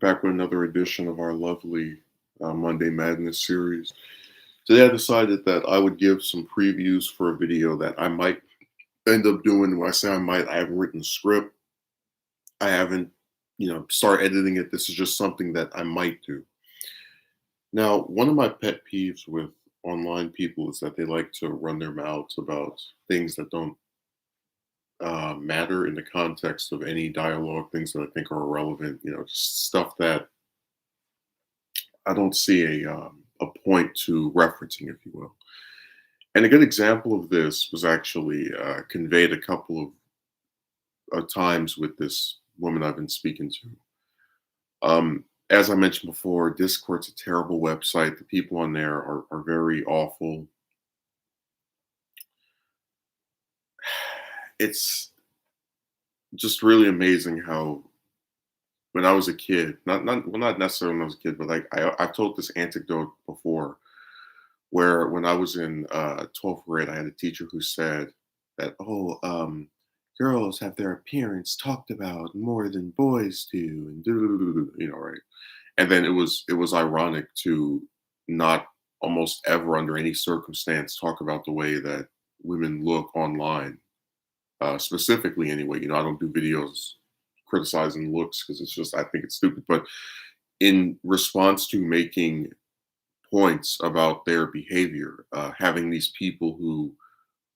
back with another edition of our lovely Monday Madness series. Today, I decided that I would give some previews for a video that I might end up doing. When I say I might, I haven't written a script. I haven't, start editing it. This is just something that I might do. Now, one of my pet peeves with online people is that they like to run their mouths about things that don't matter in the context of any dialogue, things that I think are irrelevant, just stuff that I don't see a point to referencing, if you will. And a good example of this was actually conveyed a couple of times with this woman I've been speaking to. As I mentioned before, Discord's a terrible website. The people on there are very awful. It's just really amazing how when I was a kid, not necessarily when I was a kid, but like I've told this anecdote before, where when I was in 12th grade, I had a teacher who said that, girls have their appearance talked about more than boys do, and right. And then it was ironic to not almost ever under any circumstance talk about the way that women look online, specifically anyway. I don't do videos criticizing looks because it's just I think it's stupid. But in response to making points about their behavior, having these people who,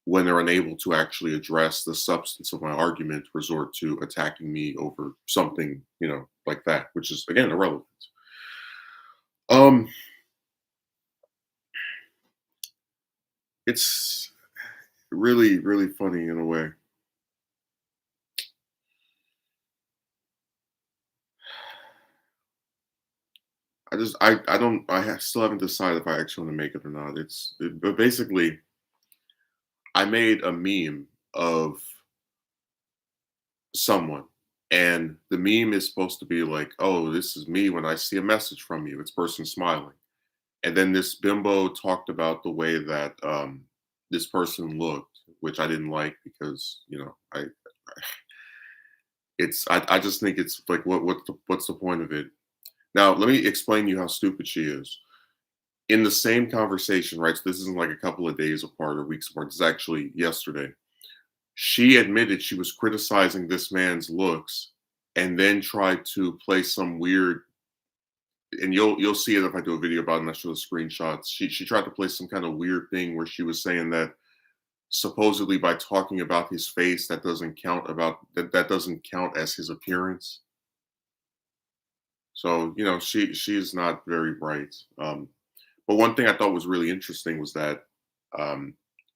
when they're unable to actually address the substance of my argument, resort to attacking me over something, like that, which is again irrelevant. Um, it's really, really funny in a way. Still haven't decided if I actually want to make it or not. But basically, I made a meme of someone, and the meme is supposed to be like, "Oh, this is me when I see a message from you." It's person smiling, and then this bimbo talked about the way that this person looked, which I didn't like because I just think it's like what's the point of it? Now let me explain to you how stupid she is. In the same conversation, right? So this isn't like a couple of days apart or weeks apart. This is actually yesterday. She admitted she was criticizing this man's looks and then tried to play some weird, and you'll see it if I do a video about it and I show the screenshots. She tried to play some kind of weird thing where she was saying that supposedly by talking about his face that doesn't count as his appearance. So, she's not very bright. But one thing I thought was really interesting was that um,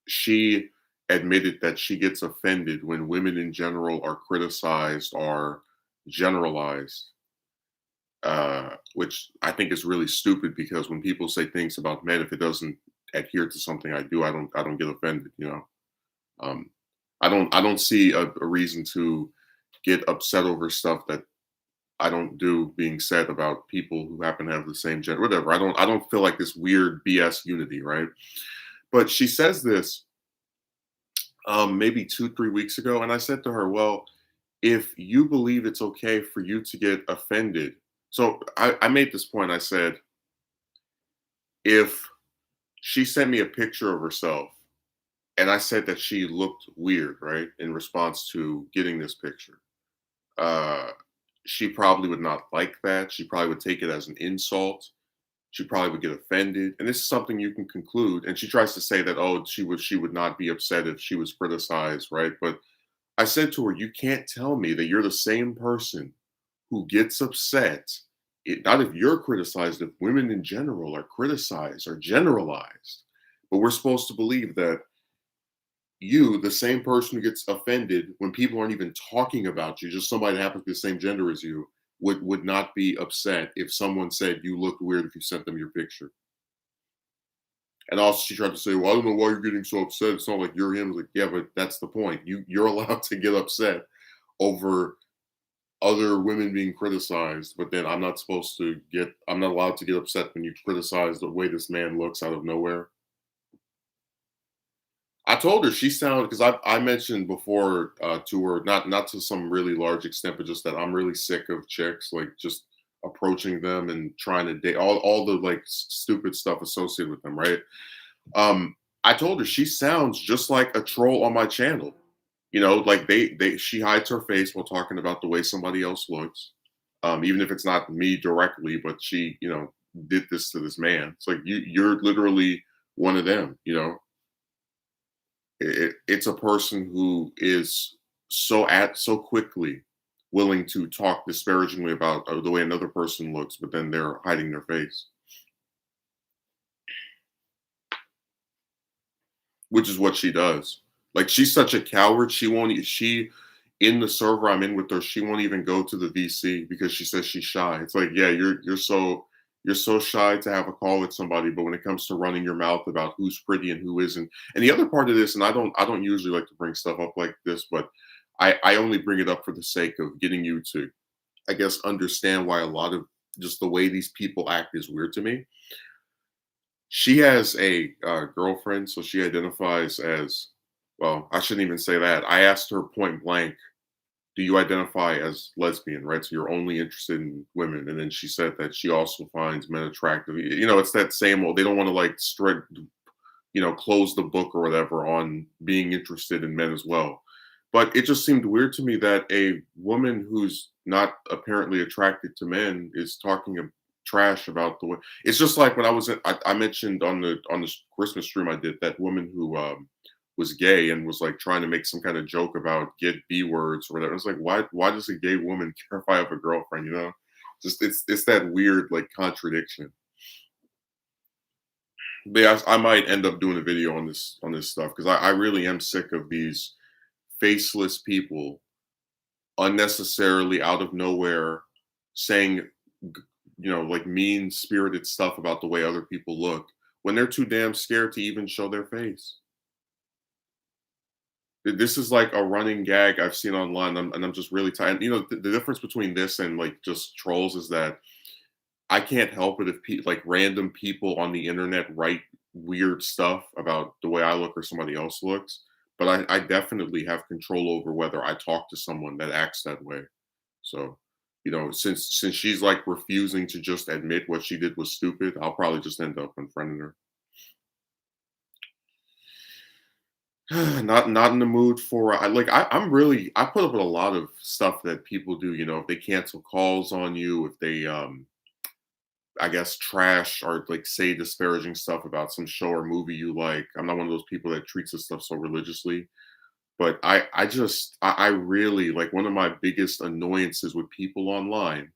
she admitted that she gets offended when women in general are criticized or generalized, which I think is really stupid because when people say things about men, if it doesn't adhere to something I do, I don't get offended. Um, I don't see a reason to get upset over stuff that I don't do being said about people who happen to have the same gender, whatever. I don't feel like this weird BS unity, right? But she says this maybe 2, 3 weeks ago, and I said to her, "Well, if you believe it's okay for you to get offended," so I made this point. I said, if she sent me a picture of herself, and I said that she looked weird, right, in response to getting this picture. Uh, she probably would not like that. She probably would take it as an insult. She probably would get offended. And this is something you can conclude. And she tries to say that, oh, she would not be upset if she was criticized, right? But I said to her, you can't tell me that you're the same person who gets upset. Not if you're criticized, if women in general are criticized or generalized. But we're supposed to believe that you, the same person who gets offended when people aren't even talking about you, just somebody that happens to be the same gender as you, would not be upset if someone said you looked weird if you sent them your picture. And also she tried to say, well, I don't know why you're getting so upset. It's not like you're him. I was like, yeah, but that's the point. You're allowed to get upset over other women being criticized, but then I'm not allowed to get upset when you criticize the way this man looks out of nowhere. I told her she sounded because I mentioned before to her, not to some really large extent, but just that I'm really sick of chicks. Like, just approaching them and trying to date all the like stupid stuff associated with them, right? Um, I told her she sounds just like a troll on my channel. You know, like she hides her face while talking about the way somebody else looks. Even if it's not me directly, but she, did this to this man. It's like you're literally one of them, it's a person who is so quickly willing to talk disparagingly about the way another person looks, but then they're hiding their face, which is what she does. Like she's such a coward. She won't. She in the server I'm in with her. She won't even go to the VC because she says she's shy. It's like, yeah, you're so shy to have a call with somebody, but when it comes to running your mouth about who's pretty and who isn't, and the other part of this, and I don't usually like to bring stuff up like this, but I only bring it up for the sake of getting you to, I guess, understand why a lot of just the way these people act is weird to me. She has a girlfriend, so she identifies as, well, I shouldn't even say that. I asked her point blank, do you identify as lesbian, right? So you're only interested in women. And then she said that she also finds men attractive. It's that same old, they don't want to like close the book or whatever on being interested in men as well. But it just seemed weird to me that a woman who's not apparently attracted to men is talking trash about the way. It's just like when I mentioned on the Christmas stream I did, that woman who was gay and was like trying to make some kind of joke about get B words or whatever. It's like, why does a gay woman care if I have a girlfriend? Just it's that weird like contradiction. But yeah, I might end up doing a video on this stuff because I really am sick of these faceless people unnecessarily out of nowhere saying like mean spirited stuff about the way other people look when they're too damn scared to even show their face. This is like a running gag I've seen online, and I'm just really tired. The difference between this and like just trolls is that I can't help it if like random people on the internet write weird stuff about the way I look or somebody else looks, but I definitely have control over whether I talk to someone that acts that way. So, since she's like refusing to just admit what she did was stupid, I'll probably just end up unfriending her. Not in the mood for I'm really I put up with a lot of stuff that people do, if they cancel calls on you, if they I guess trash or like say disparaging stuff about some show or movie you like. I'm not one of those people that treats this stuff so religiously. But I really like, one of my biggest annoyances with people online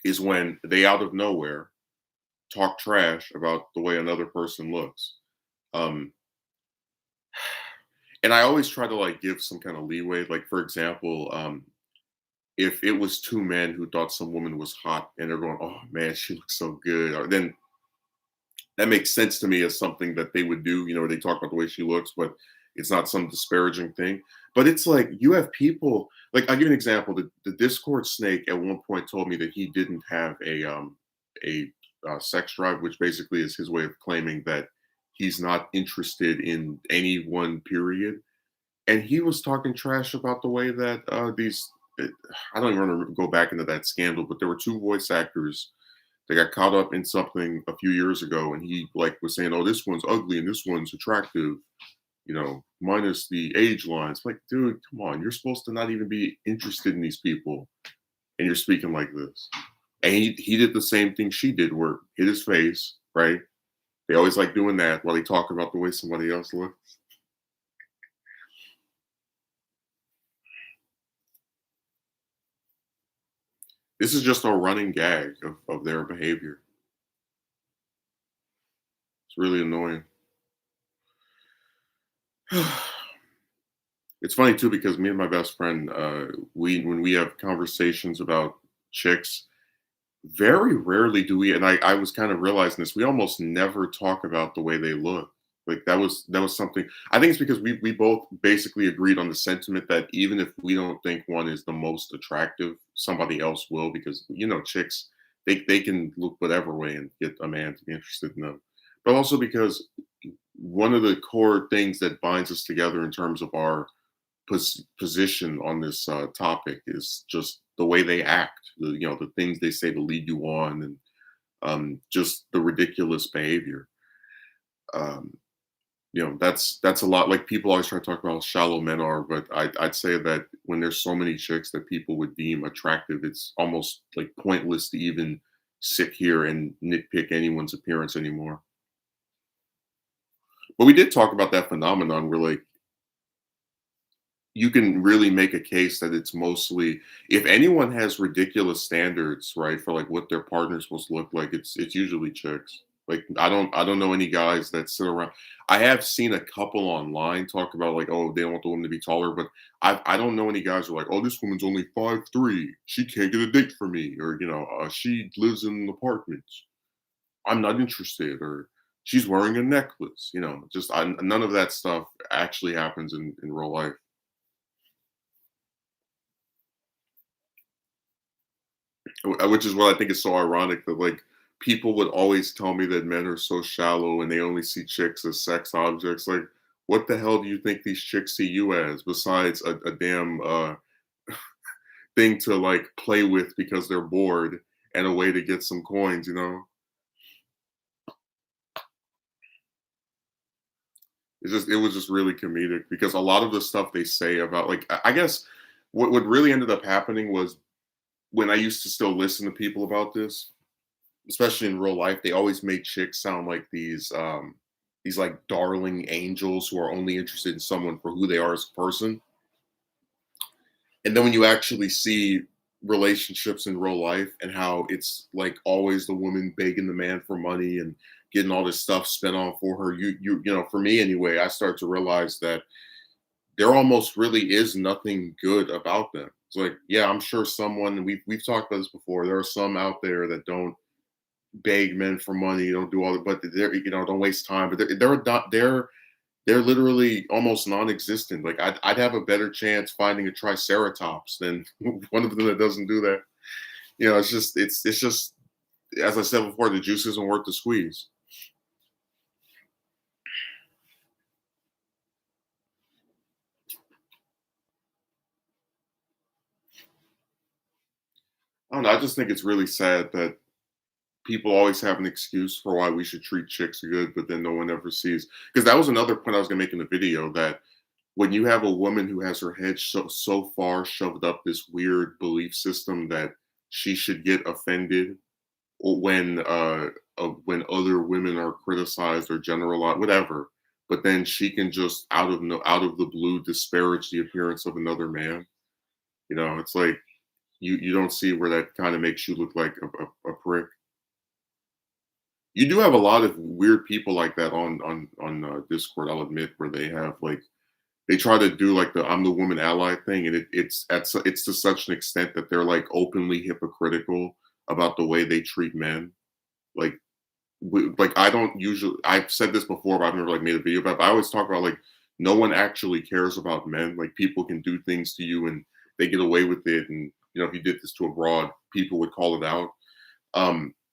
is when they out of nowhere talk trash about the way another person looks. Um and I always try to like give some kind of leeway. Like for example, if it was two men who thought some woman was hot and they're going, "Oh man, she looks so good," or then that makes sense to me as something that they would do. They talk about the way she looks, but it's not some disparaging thing. But it's like you have people like, I'll give you an example. The Discord snake at one point told me that he didn't have a sex drive, which basically is his way of claiming that he's not interested in anyone, period. And he was talking trash about the way that I don't even want to go back into that scandal, but there were two voice actors that got caught up in something a few years ago, and he like was saying, "Oh, this one's ugly and this one's attractive, minus the age lines." Like, dude, come on, you're supposed to not even be interested in these people, and you're speaking like this. And he did the same thing she did, where hit his face, right? They always like doing that while they talk about the way somebody else looks. This is just a running gag of their behavior. It's really annoying. It's funny too because me and my best friend, we when we have conversations about chicks, very rarely do we. And I was kind of realizing this. We almost never talk about the way they look. Like that was something. I think it's because we both basically agreed on the sentiment that even if we don't think one is the most attractive, somebody else will, because chicks, they can look whatever way and get a man to be interested in them. But also because one of the core things that binds us together in terms of our position on this topic is just the way they act, the things they say to lead you on, and just the ridiculous behavior. Um, that's a lot. Like people always try to talk about how shallow men are, but I'd say that when there's so many chicks that people would deem attractive, it's almost like pointless to even sit here and nitpick anyone's appearance anymore. But we did talk about that phenomenon where like you can really make a case that it's mostly, if anyone has ridiculous standards, right, for like what their partner's supposed to look like, it's usually chicks. Like I don't know any guys that sit around. I have seen a couple online talk about like, oh, they don't want the woman to be taller, but I don't know any guys who are like, oh, this woman's only 5'3", she can't get a date for me, or she lives in an apartment, I'm not interested, or she's wearing a necklace. Just none of that stuff actually happens in real life. Which is what I think is so ironic that like people would always tell me that men are so shallow and they only see chicks as sex objects. Like, what the hell do you think these chicks see you as besides a damn thing to like play with because they're bored and a way to get some coins? It was just really comedic because a lot of the stuff they say about like I guess what really ended up happening was when I used to still listen to people about this, especially in real life, they always made chicks sound like these like darling angels who are only interested in someone for who they are as a person. And then when you actually see relationships in real life and how it's like always the woman begging the man for money and getting all this stuff spent on for her, for me anyway, I start to realize that there almost really is nothing good about them. It's like, yeah, I'm sure someone we've talked about this before. There are some out there that don't beg men for money, don't do all the, but they're don't waste time. But they're literally almost non-existent. Like I'd have a better chance finding a triceratops than one of them that doesn't do that. It's just as I said before, the juice isn't worth the squeeze. I don't know. I just think it's really sad that people always have an excuse for why we should treat chicks good, but then no one ever sees. Because that was another point I was gonna make in the video, that when you have a woman who has her head so far shoved up this weird belief system that she should get offended or when other women are criticized or generalized, whatever, but then she can just out of the blue disparage the appearance of another man. It's like you don't see where that kind of makes you look like a prick. You do have a lot of weird people like that on Discord. I'll admit, where they have like they try to do like the "I'm the woman ally" thing, and it's to such an extent that they're like openly hypocritical about the way they treat men. Like, like I don't usually. I've said this before, but I've never like made a video about it. But I always talk about like no one actually cares about men. Like people can do things to you and they get away with it, and if you did this to a broad, people would call it out.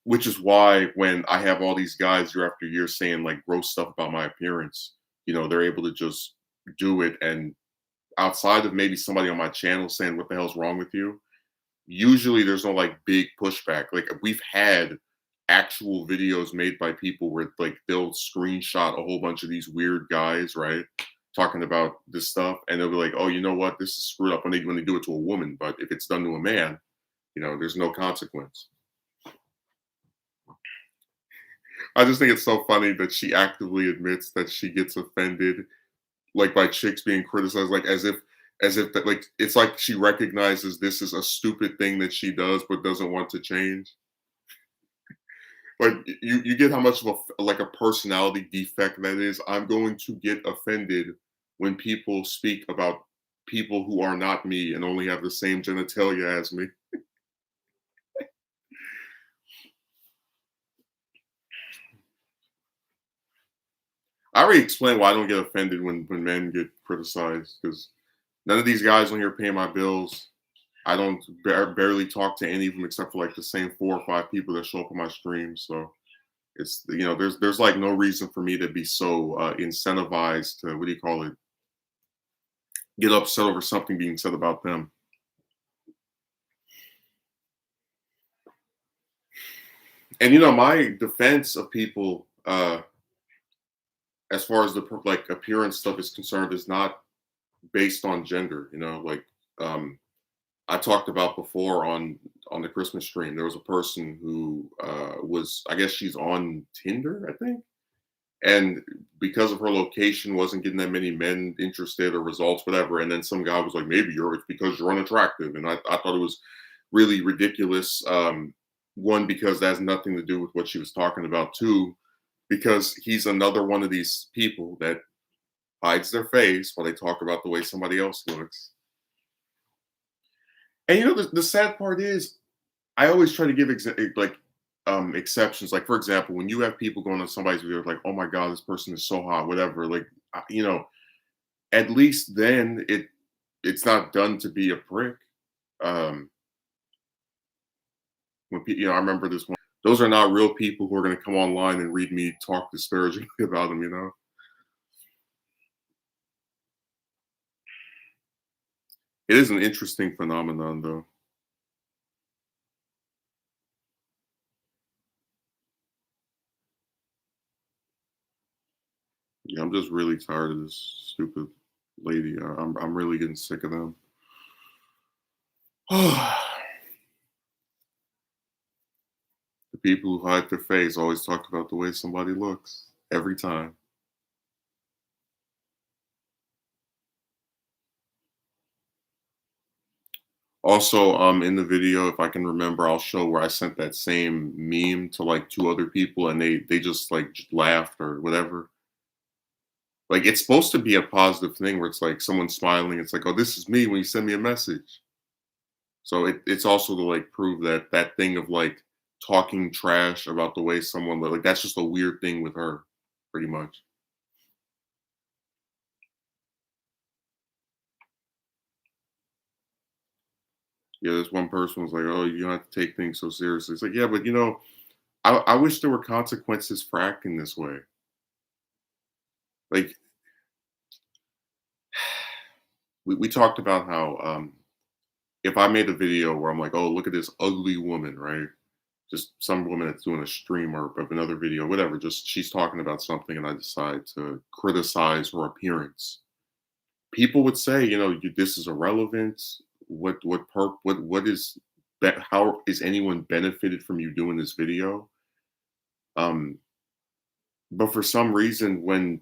Which is why when I have all these guys year after year saying like gross stuff about my appearance, they're able to just do it. And outside of maybe somebody on my channel saying, "What the hell's wrong with you?" Usually there's no like big pushback. Like we've had actual videos made by people where like they'll screenshot a whole bunch of these weird guys, right? Talking about this stuff, and they'll be like, "Oh, you know what? This is screwed up when they do it to a woman, but if it's done to a man, there's no consequence." I just think it's so funny that she actively admits that she gets offended, like by chicks being criticized, like as if that like it's like she recognizes this is a stupid thing that she does, but doesn't want to change. Like you get how much of a personality defect that is. I'm going to get offended when people speak about people who are not me and only have the same genitalia as me. I already explained why I don't get offended when men get criticized, because none of these guys on here pay my bills. I don't barely talk to any of them except for like the same 4 or 5 people that show up on my stream. So it's there's like no reason for me to be so incentivized to, what do you call it, get upset over something being said about them. And my defense of people, as far as the like appearance stuff is concerned, is not based on gender. Like I talked about before on the Christmas stream, there was a person who was, I guess she's on Tinder, I think, and because of her location, wasn't getting that many men interested or results, whatever. And then some guy was like, maybe it's because you're unattractive, and I thought it was really ridiculous. One, because that has nothing to do with what she was talking about. Two, because he's another one of these people that hides their face while they talk about the way somebody else looks. And the sad part is, I always try to give exceptions. Like, for example, when you have people going on somebody's video like, "Oh my god, this person is so hot," whatever. Like, at least then it's not done to be a prick. Um, I remember this one. Those are not real people who are going to come online and read me talk disparagingly about them. It is an interesting phenomenon, though. Yeah, I'm just really tired of this stupid lady. I'm really getting sick of them. The people who hide their face always talk about the way somebody looks every time. Also, in the video, if I can remember, I'll show where I sent that same meme to like two other people, and they just like laughed or whatever. Like, it's supposed to be a positive thing where it's like someone smiling. It's like, oh, this is me when you send me a message. So it's also to like prove that that thing of like talking trash about the way someone like that's just a weird thing with her, pretty much. Yeah, this one person was like, "Oh, you don't have to take things so seriously." It's like, yeah, but I wish there were consequences for acting this way. Like we talked about how if I made a video where I'm like, "Oh, look at this ugly woman," right? Just some woman that's doing a stream or of another video, whatever. Just she's talking about something, and I decide to criticize her appearance. People would say, this is irrelevant. What is how is anyone benefited from you doing this video? Um, but for some reason, when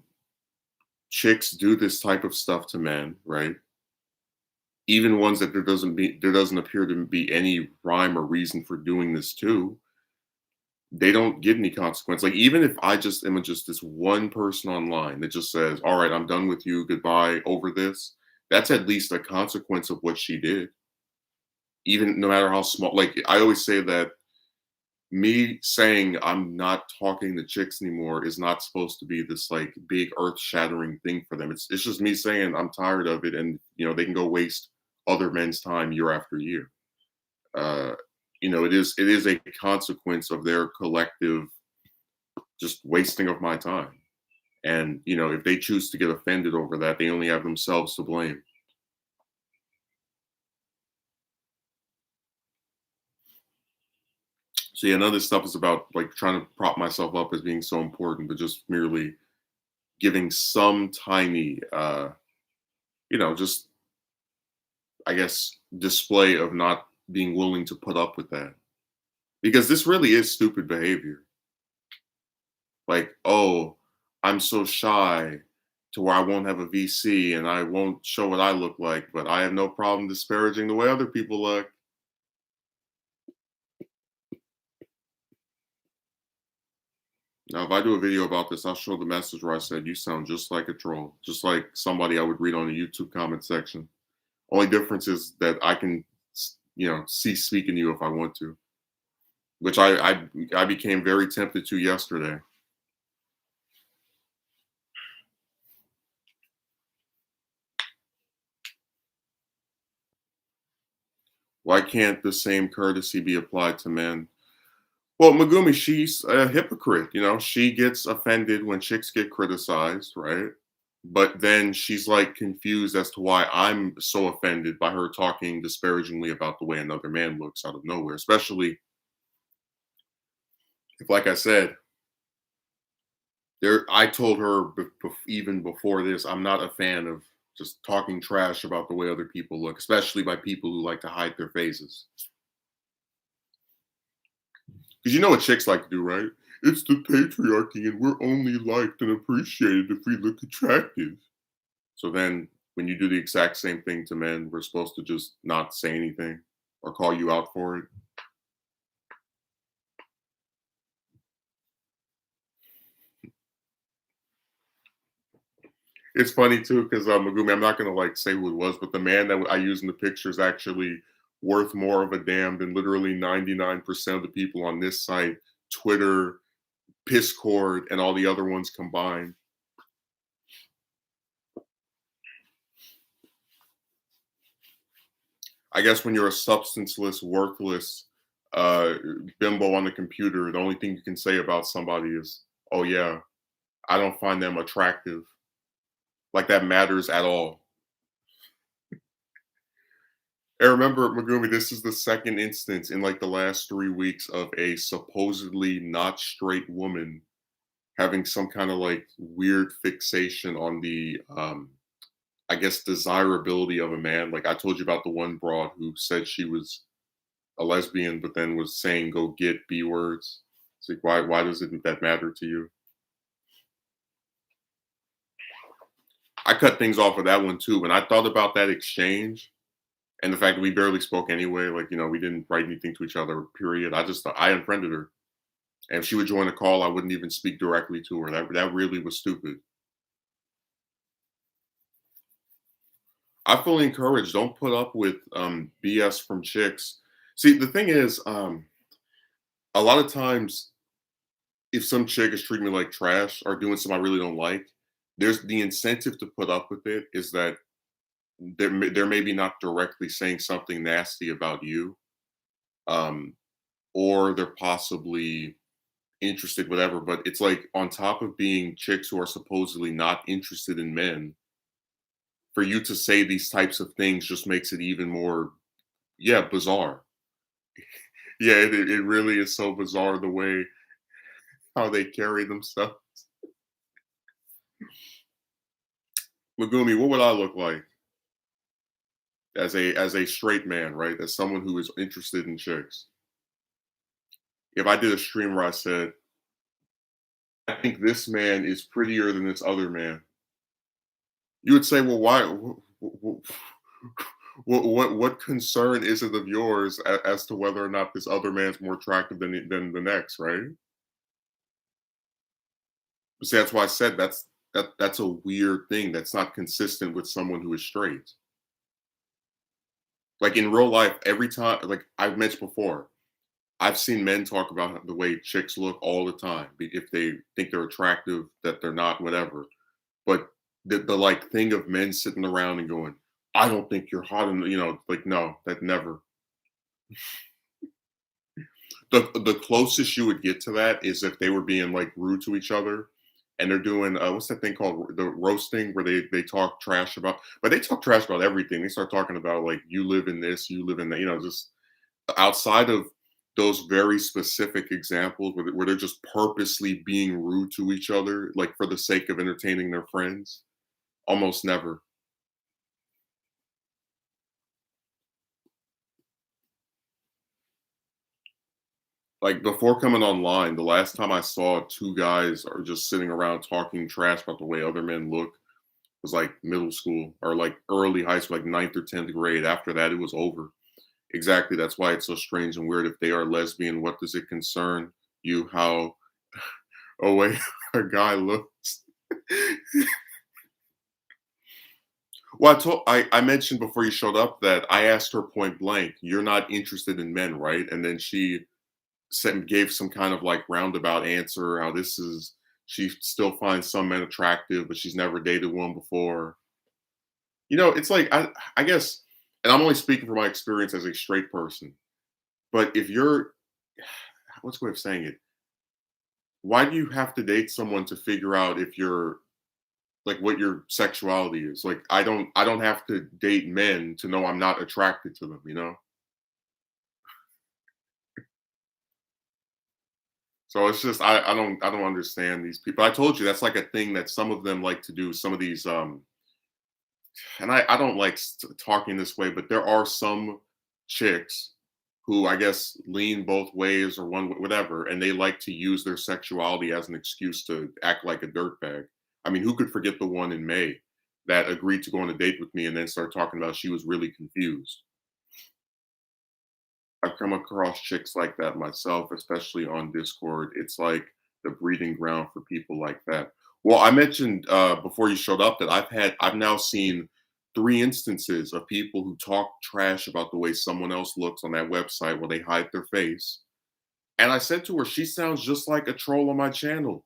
chicks do this type of stuff to men, right? Even ones that there doesn't appear to be any rhyme or reason for doing this to, they don't get any consequence. Like, even if I just am just this one person online that just says, "All right, I'm done with you, goodbye," over this, that's at least a consequence of what she did. Even no matter how small. Like, I always say that me saying I'm not talking to chicks anymore is not supposed to be this like big earth shattering thing for them. It's just me saying I'm tired of it, and they can go waste other men's time year after year. Uh, it is a consequence of their collective just wasting of my time. And if they choose to get offended over that, they only have themselves to blame. So yeah, none of this stuff is about like trying to prop myself up as being so important, but just merely giving some tiny, just I guess display of not being willing to put up with that, because this really is stupid behavior. Like, oh, I'm so shy to where I won't have a VC and I won't show what I look like, but I have no problem disparaging the way other people look. Now, if I do a video about this, I'll show the message where I said, "You sound just like a troll, just like somebody I would read on the YouTube comment section." Only difference is that I can, see speaking to you if I want to, which I became very tempted to yesterday. Why can't the same courtesy be applied to men? Well, Megumi, she's a hypocrite. She gets offended when chicks get criticized, right? but then she's like confused as to why I'm so offended by her talking disparagingly about the way another man looks out of nowhere, especially if, like I said, I told her even before this, I'm not a fan of just talking trash about the way other people look, especially by people who like to hide their faces. Because you know what chicks like to do, right? It's the patriarchy, and we're only liked and appreciated if we look attractive. So then, when you do the exact same thing to men, we're supposed to just not say anything or call you out for it. It's funny too because Megumi, I'm not gonna like say who it was, but the man that I use in the picture is actually worth more of a damn than literally 99% of the people on this site, Twitter, Piscord, and all the other ones combined. I guess when you're a substanceless, worthless bimbo on the computer, the only thing you can say about somebody is, "Oh yeah, I don't find them attractive." Like that matters at all. And remember, Megumi, this is the second instance in like the last 3 weeks of a supposedly not straight woman having some kind of like weird fixation on the I guess desirability of a man. Like I told you about the one broad who said she was a lesbian, but then was saying go get B words. It's like why does it that matter to you? I cut things off of that one too. When I thought about that exchange and the fact that we barely spoke anyway, like we didn't write anything to each other, period. I just I unfriended her. And if she would join a call, I wouldn't even speak directly to her. That really was stupid. I fully encourage. Don't put up with BS from chicks. See, the thing is, a lot of times, if some chick is treating me like trash or doing something I really don't like, there's the incentive to put up with it is that they're maybe not directly saying something nasty about you, um, or they're possibly interested, whatever. But it's like on top of being chicks who are supposedly not interested in men, for you to say these types of things just makes it even more, yeah, bizarre. Yeah, it really is so bizarre the way how they carry themselves. Megumi, what would I look like as a straight man, right? As someone who is interested in chicks. If I did a stream where I said, I think this man is prettier than this other man, you would say, well, why? What concern is it of yours as to whether or not this other man's more attractive than the next, right? See, that's why I said that's a weird thing. That's not consistent with someone who is straight. Like in real life, every time, like I've mentioned before, I've seen men talk about the way chicks look all the time. If they think they're attractive, that they're not, whatever. But the like thing of men sitting around and going, "I don't think you're hot," and like no, that never. The closest you would get to that is if they were being like rude to each other, and they're doing what's that thing called, the roasting, where they talk trash about, but they talk trash about everything. They start talking about like you live in this, you live in that, just outside of those very specific examples where they're just purposely being rude to each other, like for the sake of entertaining their friends. Almost never. Like before coming online, the last time I saw two guys are just sitting around talking trash about the way other men look was like middle school or like early high school, like ninth or 10th grade. After that, it was over. Exactly. That's why it's so strange and weird. If they are lesbian, what does it concern you how away a guy looks? Well, I mentioned before you showed up that I asked her point blank, "You're not interested in men, right?" And then she gave some kind of like roundabout answer. How this is, she still finds some men attractive, but she's never dated one before. It's like I guess, and I'm only speaking from my experience as a straight person. But if you're, what's the way of saying it? Why do you have to date someone to figure out if you're like what your sexuality is. Like I don't have to date men to know I'm not attracted to them, you know? So it's just I don't understand these people. I told you that's like a thing that some of them like to do. Some of these and I don't like talking this way, but there are some chicks who I guess lean both ways or whatever, and they like to use their sexuality as an excuse to act like a dirtbag. I mean, who could forget the one in May that agreed to go on a date with me and then start talking about she was really confused? I've come across chicks like that myself, especially on Discord. It's like the breeding ground for people like that. Well, I mentioned before you showed up that I've now seen 3 instances of people who talk trash about the way someone else looks on that website where they hide their face. And I said to her, she sounds just like a troll on my channel.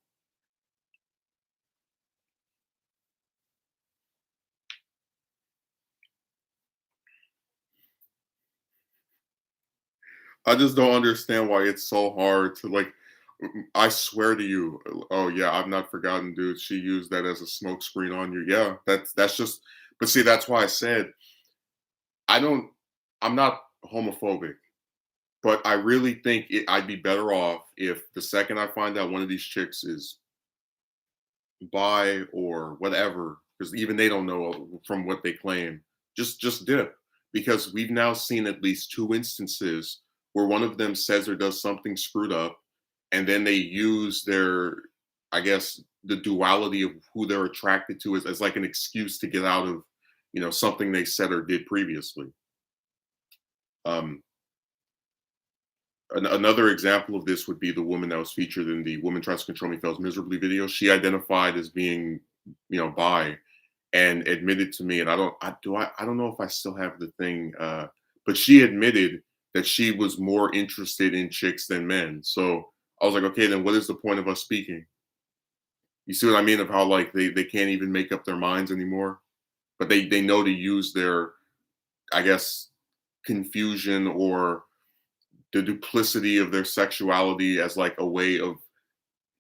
I just don't understand why it's so hard to like. I swear to you. Oh yeah, I've not forgotten, dude. She used that as a smokescreen on you. Yeah, that's just. But see, that's why I said I don't. I'm not homophobic, but I really think I'd be better off if the second I find out one of these chicks is bi or whatever, because even they don't know from what they claim. Just dip, because we've now seen at least 2 instances where one of them says or does something screwed up, and then they use their, I guess, the duality of who they're attracted to as like an excuse to get out of, something they said or did previously. Um, Another example of this would be the woman that was featured in the "Woman Tries to Control Me Fails Miserably" video. She identified as being, bi, and admitted to me, and I don't know if I still have the thing, but she admitted that she was more interested in chicks than men. So I was like, okay, then what is the point of us speaking? You see what I mean? Of how like they can't even make up their minds anymore, but they know to use their, I guess, confusion or the duplicity of their sexuality as like a way of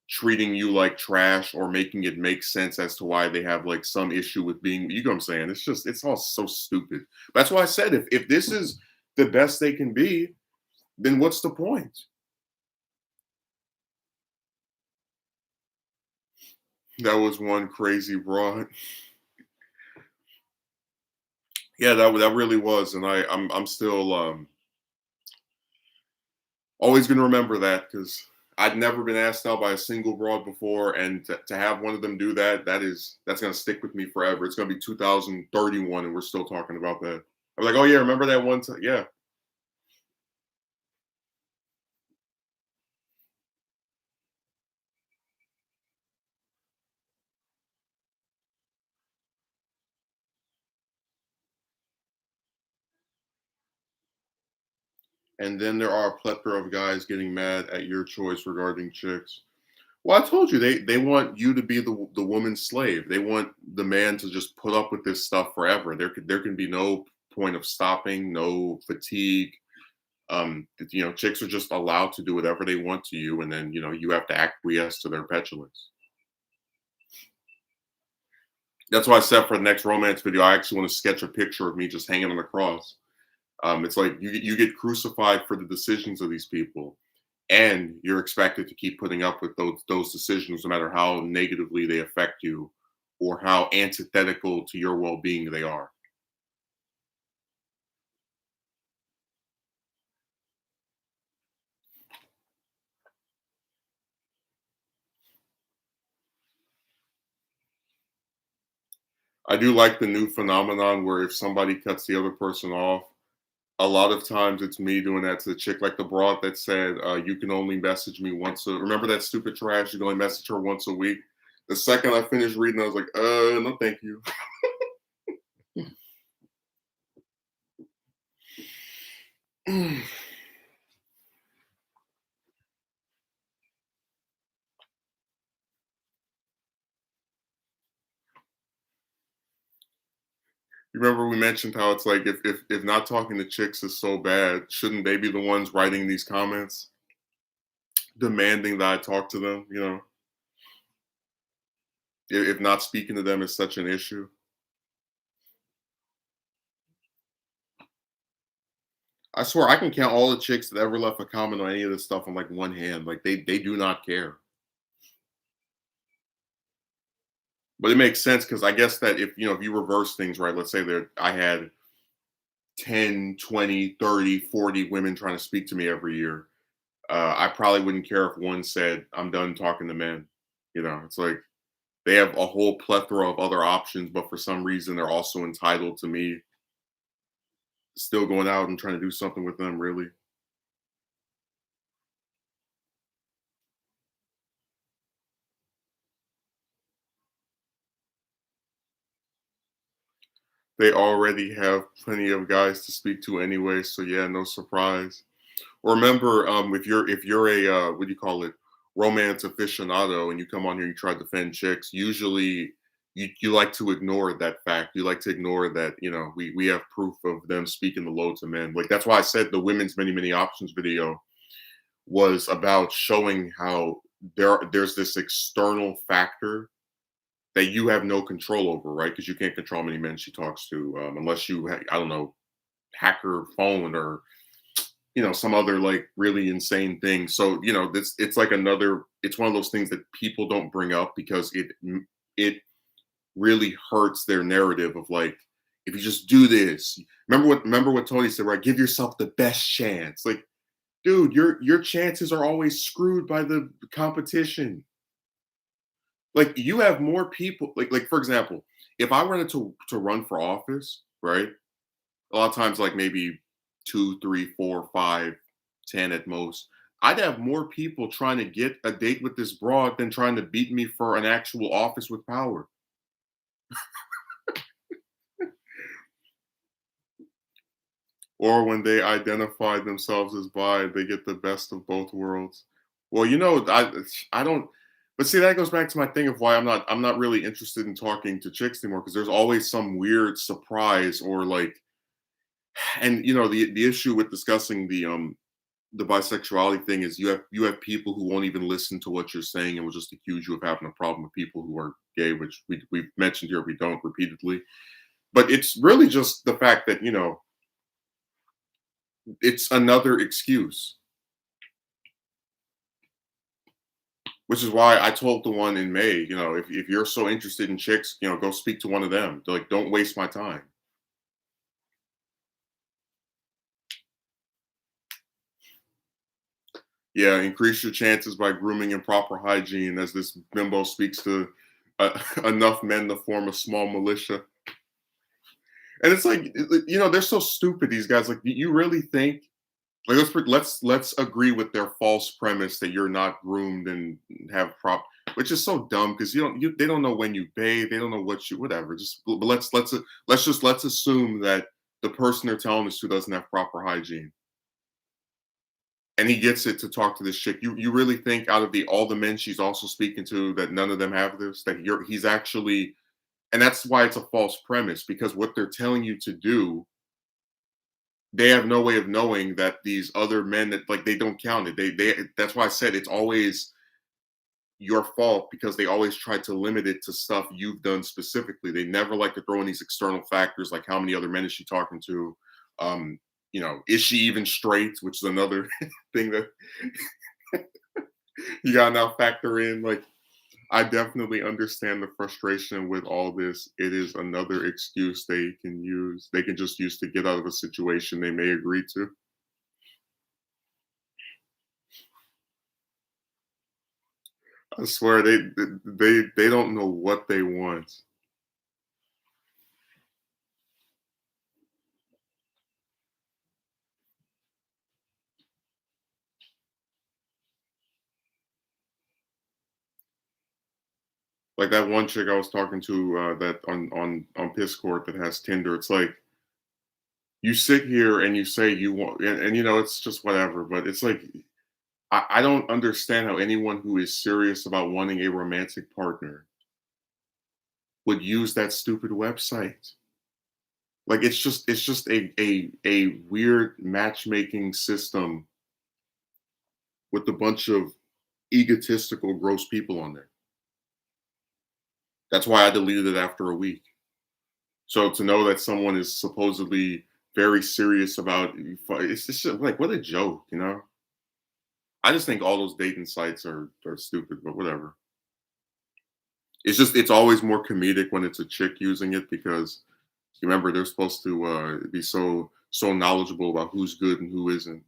treating you like trash or making it make sense as to why they have like some issue with being, you know what I'm saying? It's all so stupid. That's why I said if this is the best they can be, then what's the point? That was one crazy broad. Yeah, that really was. And I'm still always gonna remember that because I'd never been asked out by a single broad before, and to have one of them do that, that's gonna stick with me forever. It's gonna be 2031, and we're still talking about that. I'm like, oh yeah, remember that one time? Yeah. And then there are a plethora of guys getting mad at your choice regarding chicks. Well, I told you they want you to be the woman's slave. They want the man to just put up with this stuff forever. There can be no point of stopping, no fatigue. Chicks are just allowed to do whatever they want to you, and then you have to acquiesce to their petulance. That's why I said for the next romance video, I actually want to sketch a picture of me just hanging on the cross. It's like you get crucified for the decisions of these people, and you're expected to keep putting up with those decisions, no matter how negatively they affect you, or how antithetical to your well-being they are. I do like the new phenomenon where if somebody cuts the other person off, a lot of times it's me doing that to the chick, like the broad that said, "You can only message me once a." Remember that stupid trash? You can only message her once a week. The second I finished reading, I was like, no, thank you." You remember we mentioned how it's like if not talking to chicks is so bad, shouldn't they be the ones writing these comments, demanding that I talk to them? If not speaking to them is such an issue. I swear I can count all the chicks that ever left a comment on any of this stuff on like one hand. Like they do not care. But it makes sense because I guess that if you reverse things, right? Let's say that I had 10, 20, 30, 40 women trying to speak to me every year. I probably wouldn't care if one said, I'm done talking to men. It's like they have a whole plethora of other options, but for some reason they're also entitled to me still going out and trying to do something with them, really. They already have plenty of guys to speak to anyway, so yeah, no surprise. Remember, if you're a what do you call it, romance aficionado, and you come on here and you try to defend chicks, usually you like to ignore that fact. You like to ignore that we have proof of them speaking the low to men. Like that's why I said the women's many options video was about showing how there's this external factor that you have no control over, right? Because you can't control how many men she talks to unless I don't know, hack her phone or some other like really insane thing. So this it's one of those things that people don't bring up because it really hurts their narrative of like, if you just do this, remember what Tony said, right? Give yourself the best chance. Like, dude, your chances are always screwed by the competition. Like you have more people, like for example, if I wanted to run for office, right? A lot of times like maybe 2, 3, 4, 5, 10 at most. I'd have more people trying to get a date with this broad than trying to beat me for an actual office with power. Or when they identify themselves as bi, they get the best of both worlds. Well, I don't. But see, that goes back to my thing of why I'm not really interested in talking to chicks anymore because there's always some weird surprise or like, and the issue with discussing the bisexuality thing is you have people who won't even listen to what you're saying and will just accuse you of having a problem with people who are gay, which we've mentioned here we don't repeatedly. But it's really just the fact that it's another excuse, which is why I told the one in May, if you're so interested in chicks, go speak to one of them. Like, don't waste my time. Yeah, increase your chances by grooming and proper hygiene, as this bimbo speaks to enough men to form a small militia. And it's like, they're so stupid. These guys, like, you really think, like, let's agree with their false premise that you're not groomed and have which is so dumb because they don't know when you bathe, they don't know what you whatever. Just but let's assume that the person they're telling this to doesn't have proper hygiene, and he gets it to talk to this chick. You really think out of the all the men she's also speaking to that none of them have this, that he's actually, and that's why it's a false premise because what they're telling you to do, they have no way of knowing that these other men that like they don't count it. They that's why I said it's always your fault because they always try to limit it to stuff you've done specifically. They never like to throw in these external factors like how many other men is she talking to? Um, is she even straight? Which is another thing that you gotta now factor in. Like, I definitely understand the frustration with all this. It is another excuse they can use. They can just use to get out of a situation they may agree to. I swear they don't know what they want. Like that one chick I was talking to that on Piscord that has Tinder. It's like you sit here and you say you want, and it's just whatever. But it's like I don't understand how anyone who is serious about wanting a romantic partner would use that stupid website. Like it's just a weird matchmaking system with a bunch of egotistical, gross people on there. That's why I deleted it after a week. So to know that someone is supposedly very serious about it's just like what a joke, you know? I just think all those dating sites are stupid, but whatever. It's just it's always more comedic when it's a chick using it because you remember they're supposed to be so knowledgeable about who's good and who isn't.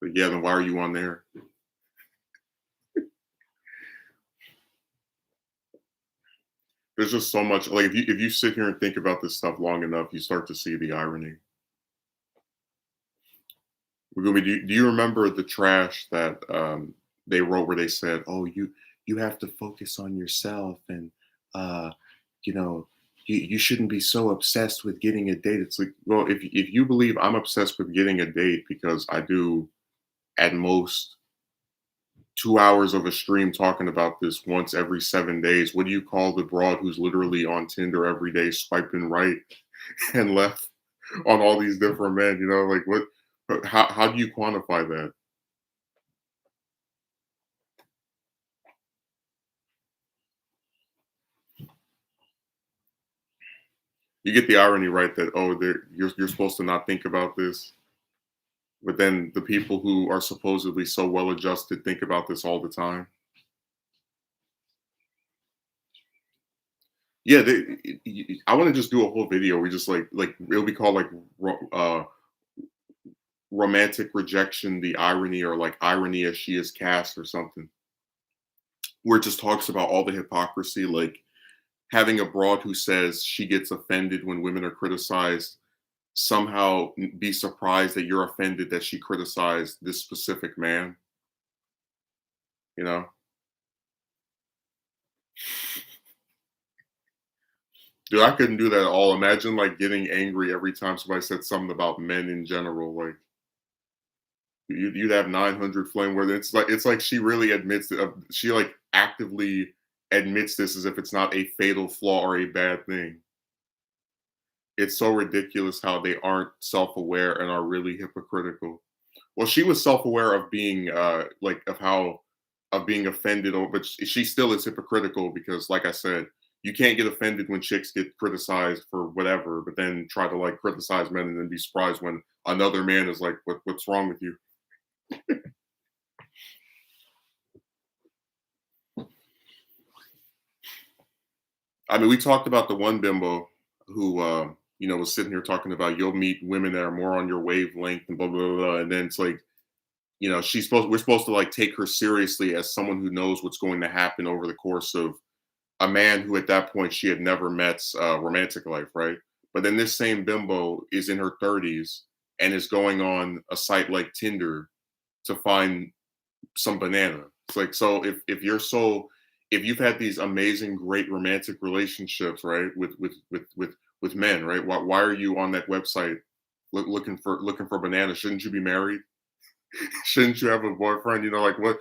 But yeah, then why are you on there? There's just so much like if you sit here and think about this stuff long enough, you start to see the irony. Do you remember the trash that they wrote where they said, "Oh, you have to focus on yourself, and uh, you know, you shouldn't be so obsessed with getting a date." It's like, well, if you believe I'm obsessed with getting a date because I do at most 2 hours of a stream talking about this once every 7 days, what do you call the broad who's literally on Tinder every day, swiping right and left on all these different men? You know, like what? How do you quantify that? You get the irony, right? That oh, you're supposed to not think about this, but then the people who are supposedly so well adjusted think about this all the time. Yeah, I want to just do a whole video. We just like it'll be called like romantic rejection, the irony, or like irony as she is cast, or something, where it just talks about all the hypocrisy, like having a broad who says she gets offended when women are criticized somehow be surprised that you're offended that she criticized this specific man, you know? Dude, I couldn't do that at all. Imagine like getting angry every time somebody said something about men in general. Like you'd have 900 flame where it's like she really admits it. She like actively admits this as if it's not a fatal flaw or a bad thing. It's so ridiculous how they aren't self-aware and are really hypocritical. Well, she was self-aware of being like of how of being offended, but she still is hypocritical because, like I said, you can't get offended when chicks get criticized for whatever, but then try to like criticize men and then be surprised when another man is like, "What's wrong with you?" I mean, we talked about the one bimbo who, was sitting here talking about you'll meet women that are more on your wavelength and blah blah blah, blah. And then it's like, we're supposed to like take her seriously as someone who knows what's going to happen over the course of a man who at that point she had never met's romantic life, right? But then this same bimbo is in her 30s and is going on a site like Tinder to find some banana. It's like so if you've had these amazing, great romantic relationships, right, with men, right? Why are you on that website looking for banana? Shouldn't you be married? Shouldn't you have a boyfriend? You know, like what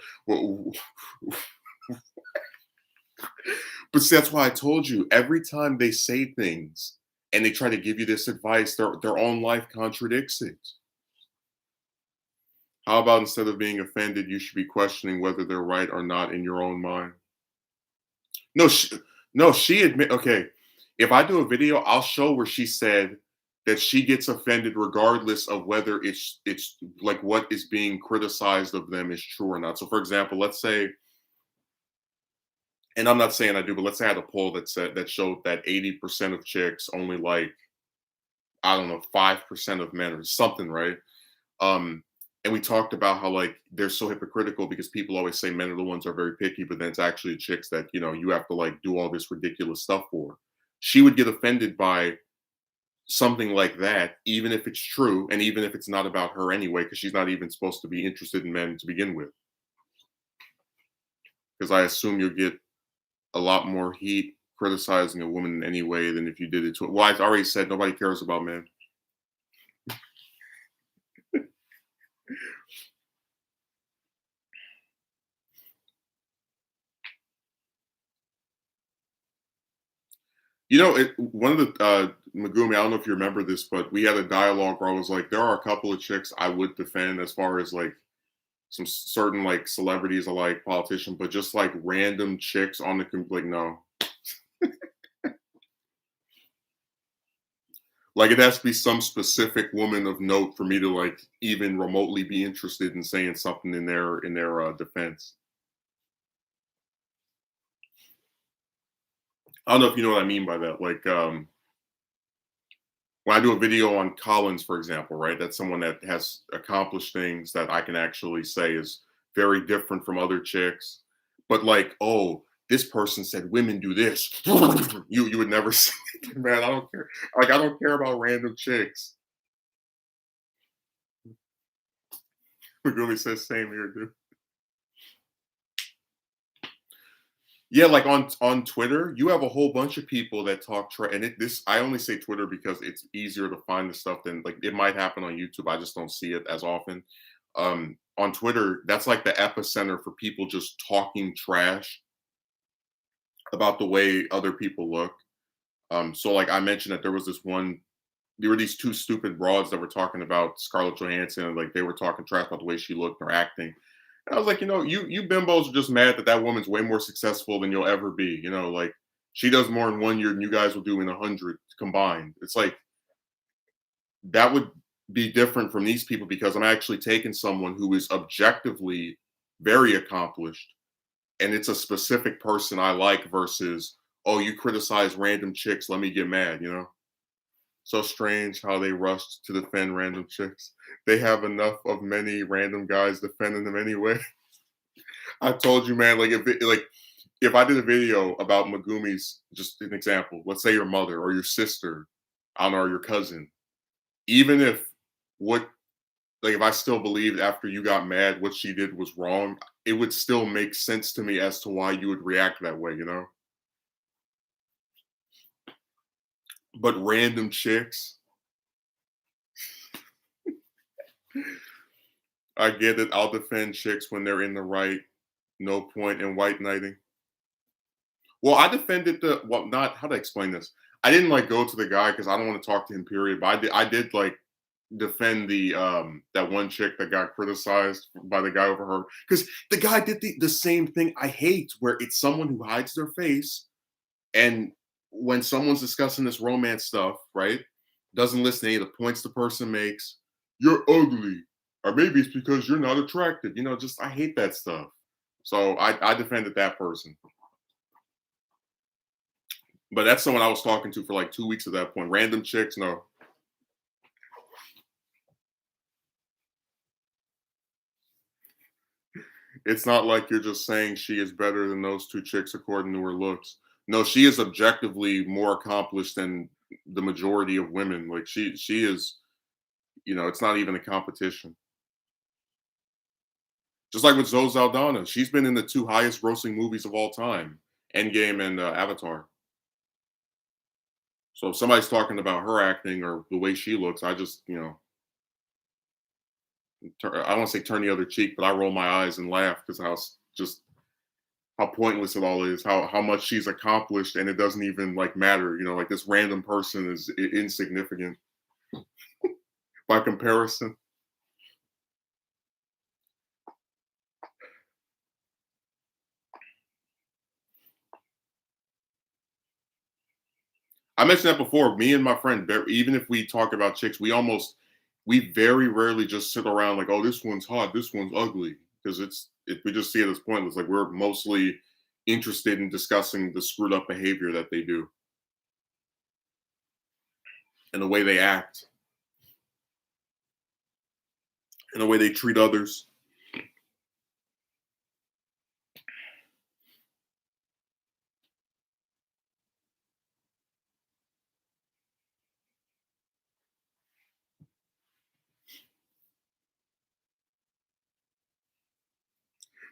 but see, that's why I told you every time they say things and they try to give you this advice, their own life contradicts it. How about instead of being offended, you should be questioning whether they're right or not in your own mind? No, no, she admit. Okay, if I do a video, I'll show where she said that she gets offended regardless of whether it's like what is being criticized of them is true or not. So, for example, let's say, and I'm not saying I do, but let's say I had a poll that showed that 80% of chicks only like I don't know 5% of men or something, right? Um, and we talked about how like they're so hypocritical because people always say men are the ones who are very picky, but then it's actually chicks that you have to like do all this ridiculous stuff for. She would get offended by something like that, even if it's true, and even if it's not about her anyway, because she's not even supposed to be interested in men to begin with. Because I assume you'll get a lot more heat criticizing a woman in any way than if you did it to. Well, I already said nobody cares about men. One of the Megumi, I don't know if you remember this, but we had a dialogue where I was like, there are a couple of chicks I would defend as far as like some certain like celebrities I like, politician, but just like random chicks on the like no. Like it has to be some specific woman of note for me to like even remotely be interested in saying something in their defense. I don't know if you know what I mean by that. Like when I do a video on Collins, for example, right? That's someone that has accomplished things that I can actually say is very different from other chicks. But like, oh, this person said women do this. You would never say it, man. I don't care. Like I don't care about random chicks. Megumi says same here, dude. Yeah, like on Twitter, you have a whole bunch of people that talk and this I only say Twitter because it's easier to find the stuff than like it might happen on YouTube. I just don't see it as often. On Twitter, that's like the epicenter for people just talking trash about the way other people look. So like I mentioned that there were these two stupid broads that were talking about Scarlett Johansson, and like they were talking trash about the way she looked or acting. And I was like, you bimbos are just mad that that woman's way more successful than you'll ever be. Like she does more in 1 year than you guys will do in 100 combined. It's like that would be different from these people because I'm actually taking someone who is objectively very accomplished, and it's a specific person I like versus, oh, you criticize random chicks, let me get mad. So strange how they rushed to defend random chicks. They have enough of many random guys defending them anyway. I told you, man. If I did a video about Megumi's, just an example. Let's say your mother or your sister, I don't know, or your cousin. Even if what, like, if I still believed after you got mad what she did was wrong, it would still make sense to me as to why you would react that way. But random chicks, I get it. I'll defend chicks when they're in the right. No point in white knighting. Well, I defended not how to explain this. I didn't like go to the guy because I don't want to talk to him. Period. But I did like defend the that one chick that got criticized by the guy over her because the guy did the same thing I hate, where it's someone who hides their face, and when someone's discussing this romance stuff, right, doesn't listen to any of the points the person makes. You're ugly, or maybe it's because you're not attractive. Just I hate that stuff. So I defended that person. But that's someone I was talking to for like 2 weeks at that point. Random chicks, no. It's not like you're just saying she is better than those two chicks according to her looks. No, she is objectively more accomplished than the majority of women. Like she is, it's not even a competition. Just like with Zoe Saldana, she's been in the two highest grossing movies of all time, Endgame and Avatar. So if somebody's talking about her acting or the way she looks, I just, I don't want to say turn the other cheek, but I roll my eyes and laugh because just how pointless it all is, how much she's accomplished, and it doesn't even like matter. Like this random person is insignificant by comparison. I mentioned that before. Me and my friend, even if we talk about chicks, we very rarely just sit around like, oh, this one's hot, this one's ugly, because we just see it as pointless. Like we're mostly interested in discussing the screwed up behavior that they do and the way they act and the way they treat others.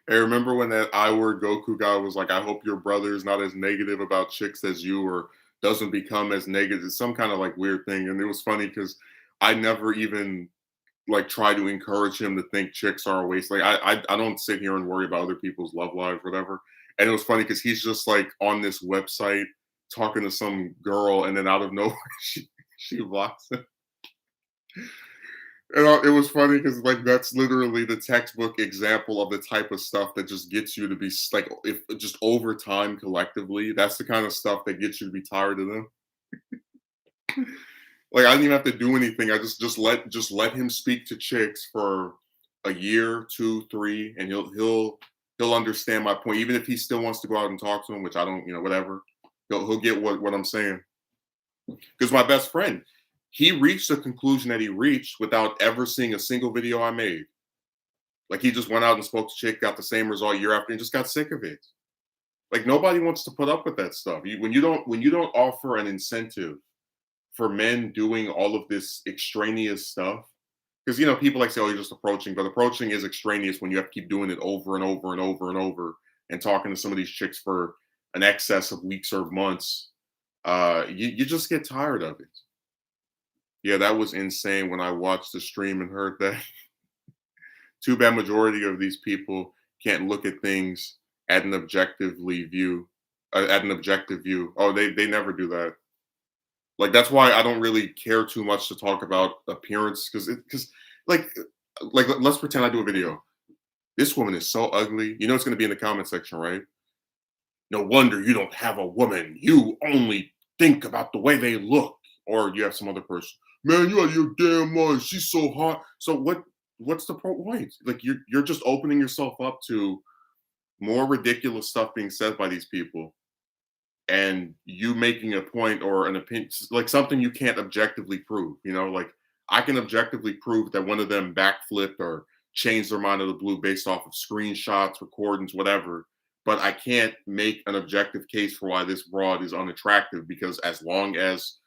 Hey, remember when that I word Goku guy was like, I hope your brother is not as negative about chicks as you or doesn't become as negative. It's some kind of like weird thing. And it was funny because I never even like try to encourage him to think chicks are a waste. Like I don't sit here and worry about other people's love lives, whatever. And it was funny because he's just like on this website talking to some girl, and then out of nowhere she blocks him. And it was funny because like that's literally the textbook example of the type of stuff that just gets you to be like, if just over time collectively, that's the kind of stuff that gets you to be tired of them. Like I didn't even have to do anything. I just let him speak to chicks for a year, two, three, and he'll understand my point. Even if he still wants to go out and talk to him, which I don't, whatever. He'll get what I'm saying. Because my best friend, he reached the conclusion that he reached without ever seeing a single video I made. Like he just went out and spoke to chick, got the same result year after, and just got sick of it. Like nobody wants to put up with that stuff. When you don't offer an incentive for men doing all of this extraneous stuff, because people like say, "Oh, you're just approaching," but approaching is extraneous when you have to keep doing it over and over and over and over, and talking to some of these chicks for an excess of weeks or months. You just get tired of it. Yeah, that was insane when I watched the stream and heard that. Too bad majority of these people can't look at things at an objective view. Oh, they never do that. Like that's why I don't really care too much to talk about appearance because like let's pretend I do a video. This woman is so ugly. You know it's going to be in the comment section, right? No wonder you don't have a woman. You only think about the way they look. Or you have some other person. Man, you out of your damn mind. She's so hot. So what's the point? Like you're just opening yourself up to more ridiculous stuff being said by these people, and you making a point or an opinion, like something you can't objectively prove. Like I can objectively prove that one of them backflipped or changed their mind of the blue based off of screenshots, recordings, whatever. But I can't make an objective case for why this broad is unattractive because as long as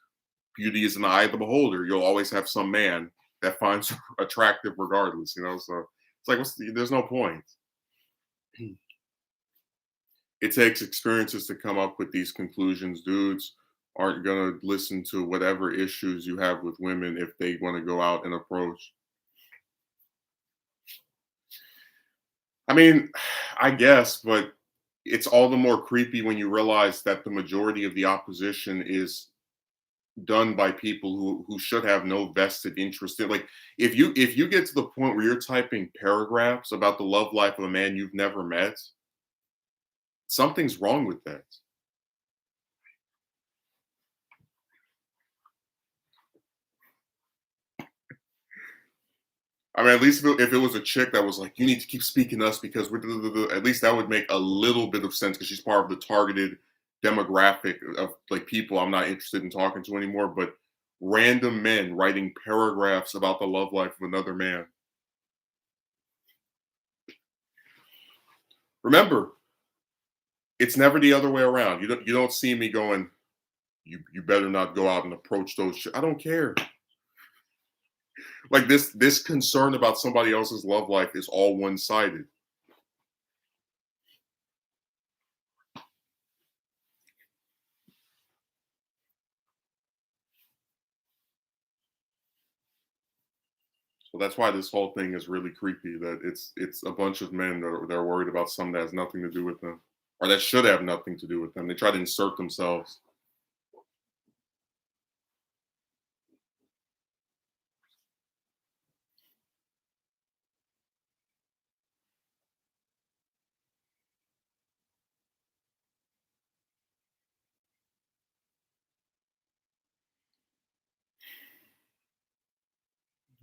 beauty is in the eye of the beholder, you'll always have some man that finds her attractive regardless. So it's like, there's no point. It takes experiences to come up with these conclusions. Dudes aren't going to listen to whatever issues you have with women if they want to go out and approach. I mean, I guess, but it's all the more creepy when you realize that the majority of the opposition is done by people who should have no vested interest in, like, if you get to the point where you're typing paragraphs about the love life of a man you've never met, something's wrong with that. I mean, at least if it was a chick that was like, you need to keep speaking to us because we're, at least that would make a little bit of sense because she's part of the targeted demographic of like people I'm not interested in talking to anymore. But random men writing paragraphs about the love life of another man. Remember, it's never the other way around. You don't see me going, you better not go out and approach those. I don't care. Like this concern about somebody else's love life is all one sided. So that's why this whole thing is really creepy. That it's a bunch of men that are worried about something that has nothing to do with them, or that should have nothing to do with them. They try to insert themselves.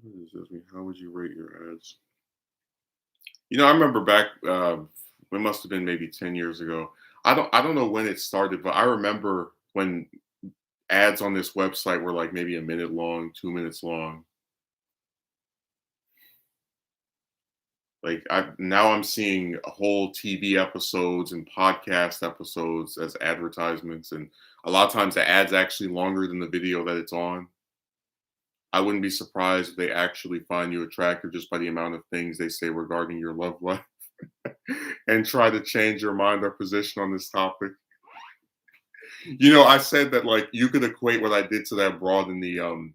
What is this? How would you rate your ads? I remember back. It must have been maybe 10 years ago. I don't know when it started, but I remember when ads on this website were like maybe a minute long, 2 minutes long. Like now I'm seeing whole TV episodes and podcast episodes as advertisements, and a lot of times the ad's actually longer than the video that it's on. I wouldn't be surprised if they actually find you attractive just by the amount of things they say regarding your love life and try to change your mind or position on this topic. I said that like you could equate what I did to that broad in the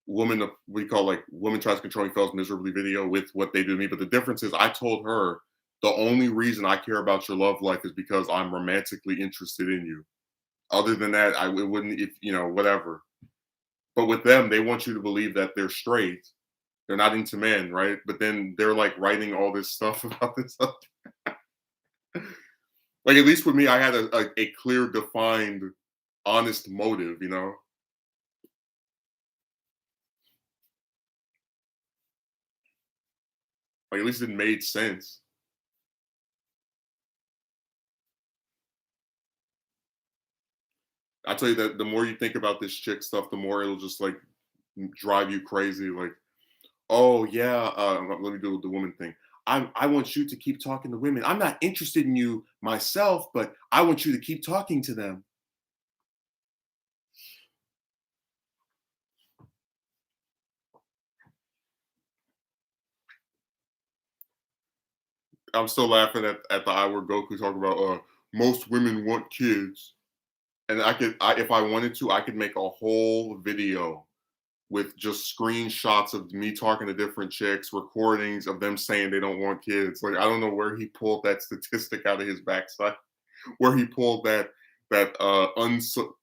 woman we call like woman tries controlling fails miserably video with what they do to me. But the difference is I told her the only reason I care about your love life is because I'm romantically interested in you. Other than that, it wouldn't, if whatever. But with them, they want you to believe that they're straight They're not into men, right? But then they're like writing all this stuff about this stuff. Like at least with me, I had a clear, defined, honest motive, you know? Like at least it made sense. I tell you that the more you think about this chick stuff, the more it'll just like drive you crazy. Like, oh yeah, let me do the woman thing. I want you to keep talking to women. I'm not interested in you myself, but I want you to keep talking to them. I'm still laughing at the I word Goku talking about most women want kids. And if I wanted to, I could make a whole video with just screenshots of me talking to different chicks, recordings of them saying they don't want kids. Like I don't know where he pulled that statistic out of his backside, where he pulled that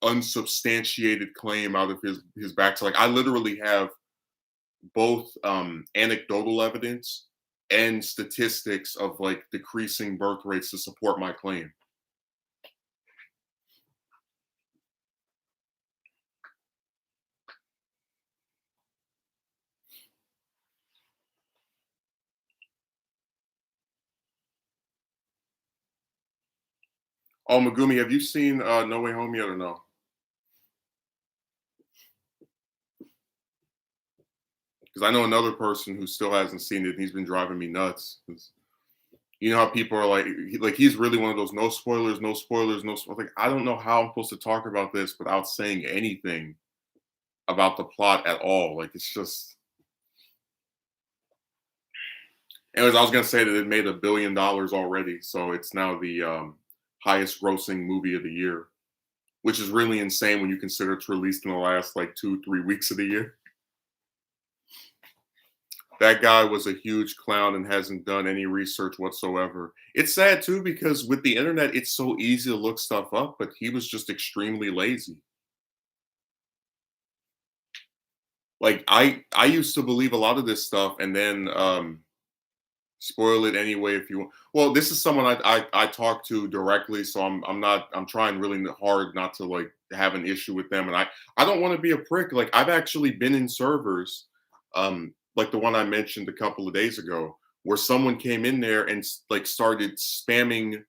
unsubstantiated claim out of his backside. Like I literally have both anecdotal evidence and statistics of like decreasing birth rates to support my claim. Oh, Megumi, have you seen No Way Home yet or no? Because I know another person who still hasn't seen it. And he's been driving me nuts. You know how people are like, he's really one of those no spoilers, no spoilers, no. Like I don't know how I'm supposed to talk about this without saying anything about the plot at all. Like it's just. Anyways, I was gonna say that it made $1 billion already, so it's now the highest grossing movie of the year, which is really insane when you consider it's released in the last like 2, 3 weeks of the year. That guy was a huge clown and hasn't done any research whatsoever. It's sad too because with the internet, it's so easy to look stuff up, but he was just extremely lazy. Like I used to believe a lot of this stuff and then spoil it anyway if you want. Well, this is someone I talk to directly, so I'm trying really hard not to like have an issue with them, and I don't want to be a prick. Like I've actually been in servers, like the one I mentioned a couple of days ago, where someone came in there and like started spamming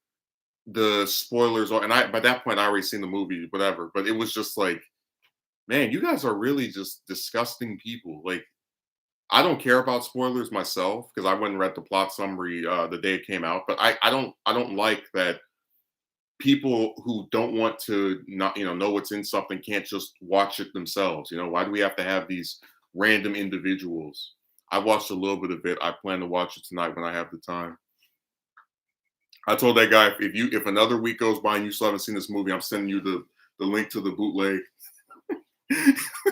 the spoilers, and I by that point I already seen the movie, whatever. But it was just like, man, you guys are really just disgusting people. Like I don't care about spoilers myself because I went and read the plot summary the day it came out. But I don't like that people who don't want to not know what's in something can't just watch it themselves. Why do we have to have these random individuals? I watched a little bit of it. I plan to watch it tonight when I have the time. I told that guy if another week goes by and you still haven't seen this movie, I'm sending you the link to the bootleg.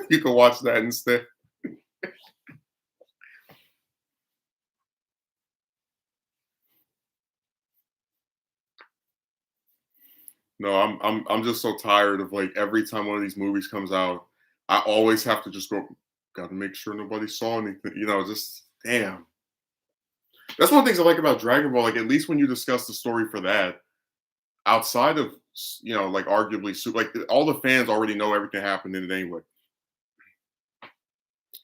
You can watch that instead. No, I'm just so tired of like every time one of these movies comes out, I always have to just go, gotta make sure nobody saw anything, just damn. That's one of the things I like about Dragon Ball. Like at least when you discuss the story for that, outside of like arguably like all the fans already know everything happened in it anyway.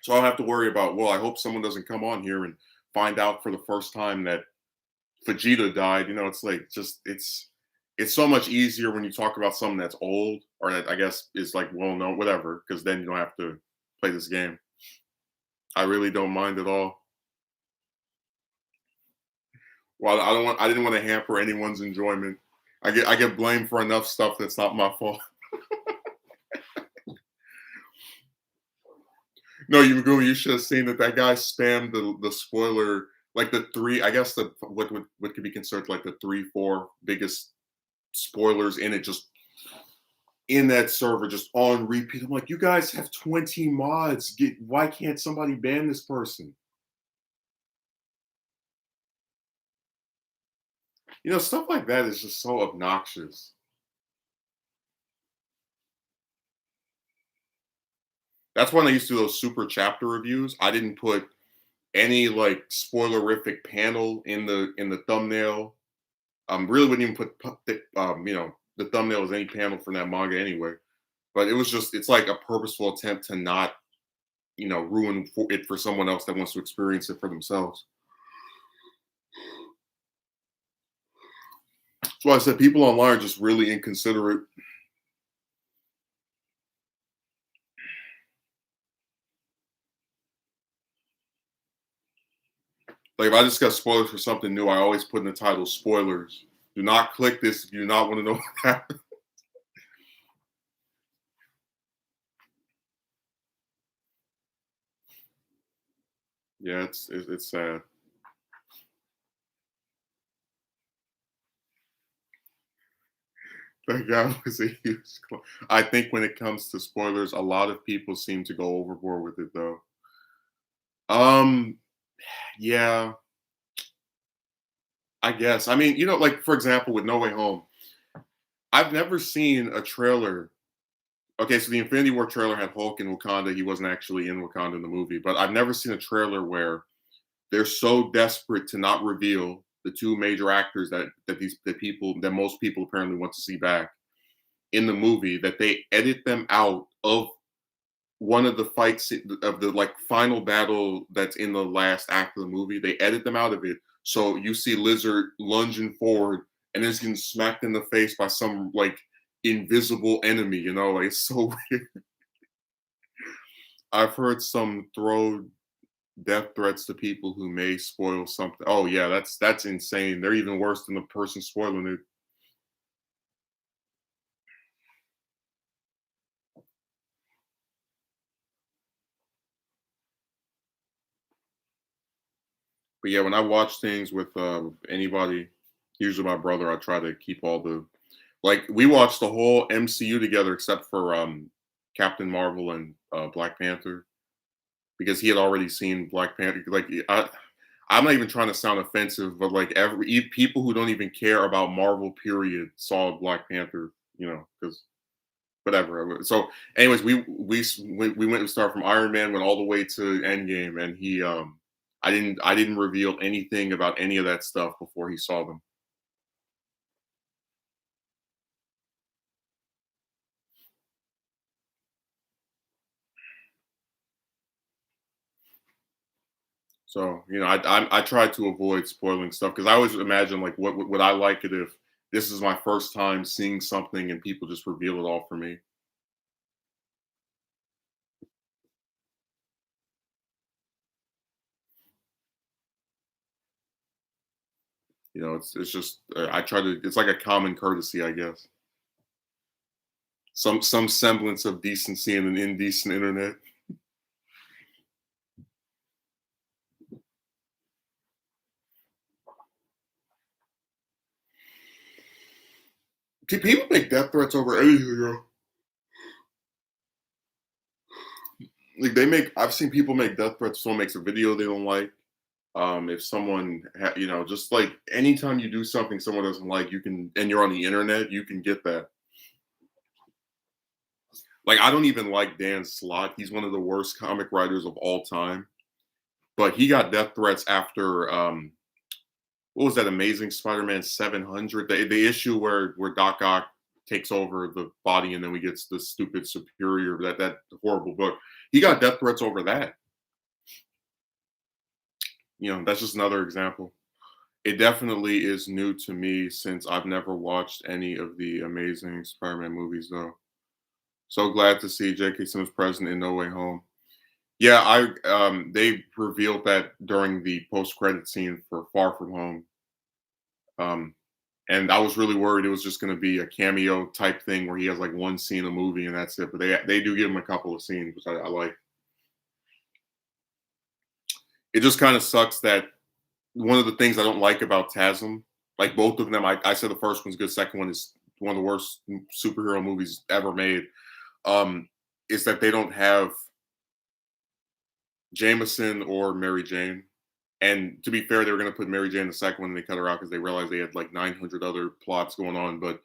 So I don't have to worry about, well, I hope someone doesn't come on here and find out for the first time that Vegeta died. It's like just it's so much easier when you talk about something that's old or that I guess is like well known, whatever, because then you don't have to play this game. I really don't mind at all. Well, I didn't want to hamper anyone's enjoyment. I get blamed for enough stuff that's not my fault. No, you should have seen that guy spammed the spoiler like the three. I guess the what could be considered like the 3, 4 biggest spoilers in it just in that server just on repeat. I'm like, you guys have 20 mods. Why can't somebody ban this person? Stuff like that is just so obnoxious. That's when I used to do those super chapter reviews. I didn't put any like spoilerific panel in the thumbnail. Really wouldn't even put the thumbnail as any panel from that manga anyway. But it's like a purposeful attempt to not ruin it for someone else that wants to experience it for themselves. That's why I said people online are just really inconsiderate. Like if I just got spoilers for something new, I always put in the title spoilers. Do not click this if you do not want to know what happened. Yeah, it's sad. That guy was a huge. I think when it comes to spoilers, a lot of people seem to go overboard with it, though. Um, yeah, I guess. I mean, like for example, with No Way Home, I've never seen a trailer. Okay, so the Infinity War trailer had Hulk in Wakanda. He wasn't actually in Wakanda in the movie, but I've never seen a trailer where they're so desperate to not reveal the two major actors that most people apparently want to see back in the movie that they edit them out of one of the fights of the like final battle that's in the last act of the movie. They edit them out of it, so you see Lizard lunging forward and then he's getting smacked in the face by some like invisible enemy. Like it's so weird. I've heard some throw death threats to people who may spoil something. Oh yeah, that's insane. They're even worse than the person spoiling it. But yeah, when I watch things with anybody, usually my brother, I try to keep all the like we watched the whole MCU together except for Captain Marvel and Black Panther because he had already seen Black Panther. Like I'm not even trying to sound offensive, but like people who don't even care about Marvel period saw Black Panther, because whatever. So, anyways, we went to start from Iron Man, went all the way to Endgame, and I didn't reveal anything about any of that stuff before he saw them. So, I try to avoid spoiling stuff because I always imagine like what would I like it if this is my first time seeing something and people just reveal it all for me. It's just I try to. It's like a common courtesy, I guess. Some semblance of decency in an indecent internet. People make death threats over anything, Like I've seen people make death threats. If someone makes a video they don't like. If someone, just like anytime you do something someone doesn't like, and you're on the internet, you can get that. Like I don't even like Dan Slott. He's one of the worst comic writers of all time. But he got death threats after what was that Amazing Spider-Man 700? The issue where Doc Ock takes over the body and then we gets the stupid superior that horrible book. He got death threats over that. That's just another example. It definitely is new to me since I've never watched any of the Amazing Spider-Man movies though. So glad to see J.K. Simmons present in No Way Home. Yeah, they revealed that during the post-credit scene for Far From Home. Um, and I was really worried it was just going to be a cameo type thing where he has like one scene in a movie and that's it. But they do give him a couple of scenes, which I like. It just kind of sucks that one of the things I don't like about TASM, like both of them, I said the first one's good, second one is one of the worst superhero movies ever made. Is that they don't have Jameson or Mary Jane. And to be fair, they were going to put Mary Jane in the second one and they cut her out because they realized they had like 900 other plots going on. But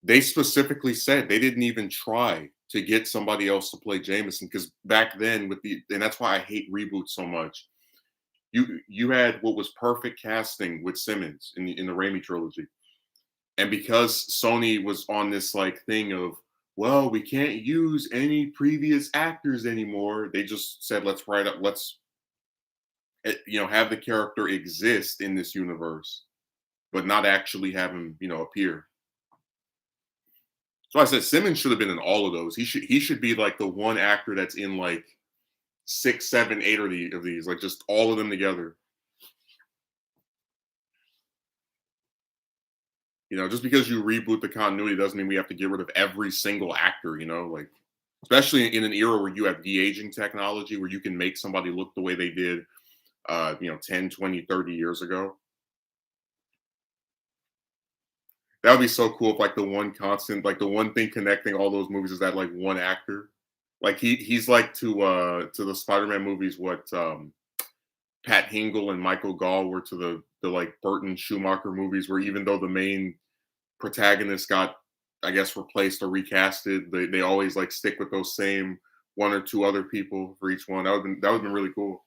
they specifically said they didn't even try to get somebody else to play Jameson because back then and that's why I hate reboots so much. You had what was perfect casting with Simmons in the Raimi trilogy. And because Sony was on this like thing of, well, we can't use any previous actors anymore, they just said, let's write up, let's have the character exist in this universe, but not actually have him, appear. So I said Simmons should have been in all of those. He should be like the one actor that's in like six, seven, eight of these, like just all of them together. Just because you reboot the continuity doesn't mean we have to get rid of every single actor, like especially in an era where you have de-aging technology where you can make somebody look the way they did 10, 20, 30 years ago. That would be so cool if like the one constant, like the one thing connecting all those movies is that like one actor. Like he's like to the Spider-Man movies what Pat Hingle and Michael Gall were to the like Burton Schumacher movies, where even though the main protagonist got, I guess, replaced or recasted, they always like stick with those same one or two other people for each one. That would been really cool.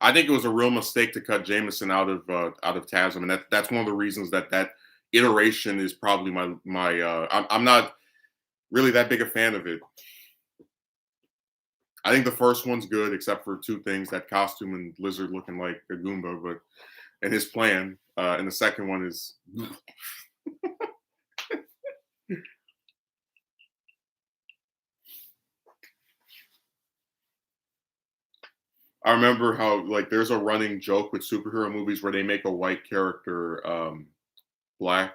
I think it was a real mistake to cut Jameson out of TASM, and that's one of the reasons that iteration is probably my. I'm not really that big a fan of it. I think the first one's good, except for two things: that costume and Lizard looking like a Goomba, but and his plan. And the second one is. I remember how like there's a running joke with superhero movies where they make a white character black.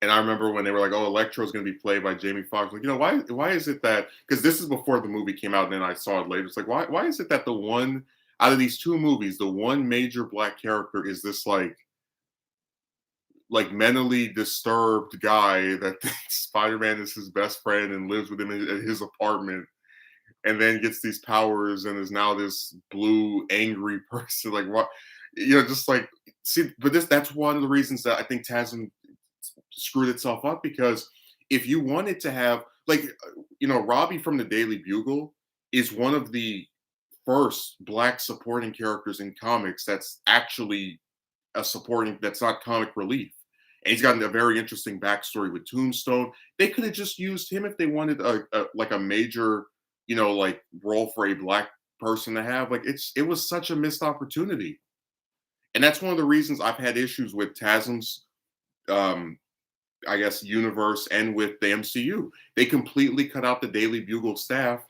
And I remember when they were like, "Oh, Electro's going to be played by Jamie Foxx." Like, why is it that? Because this is before the movie came out, and then I saw it later. It's like, why is it that the one out of these two movies, the one major black character is this like mentally disturbed guy that thinks Spider-Man is his best friend and lives with him in his apartment, and then gets these powers and is now this blue angry person. Like what? Just like see, but that's one of the reasons that I think TASM screwed itself up, because if you wanted to have like Robbie from the Daily Bugle is one of the first black supporting characters in comics that's actually a supporting, that's not comic relief, and he's got a very interesting backstory with Tombstone. They could have just used him if they wanted like a major like role for a black person to have. Like it was such a missed opportunity, and that's one of the reasons I've had issues with TASM's um I guess universe and with the MCU. They completely cut out the Daily Bugle staff.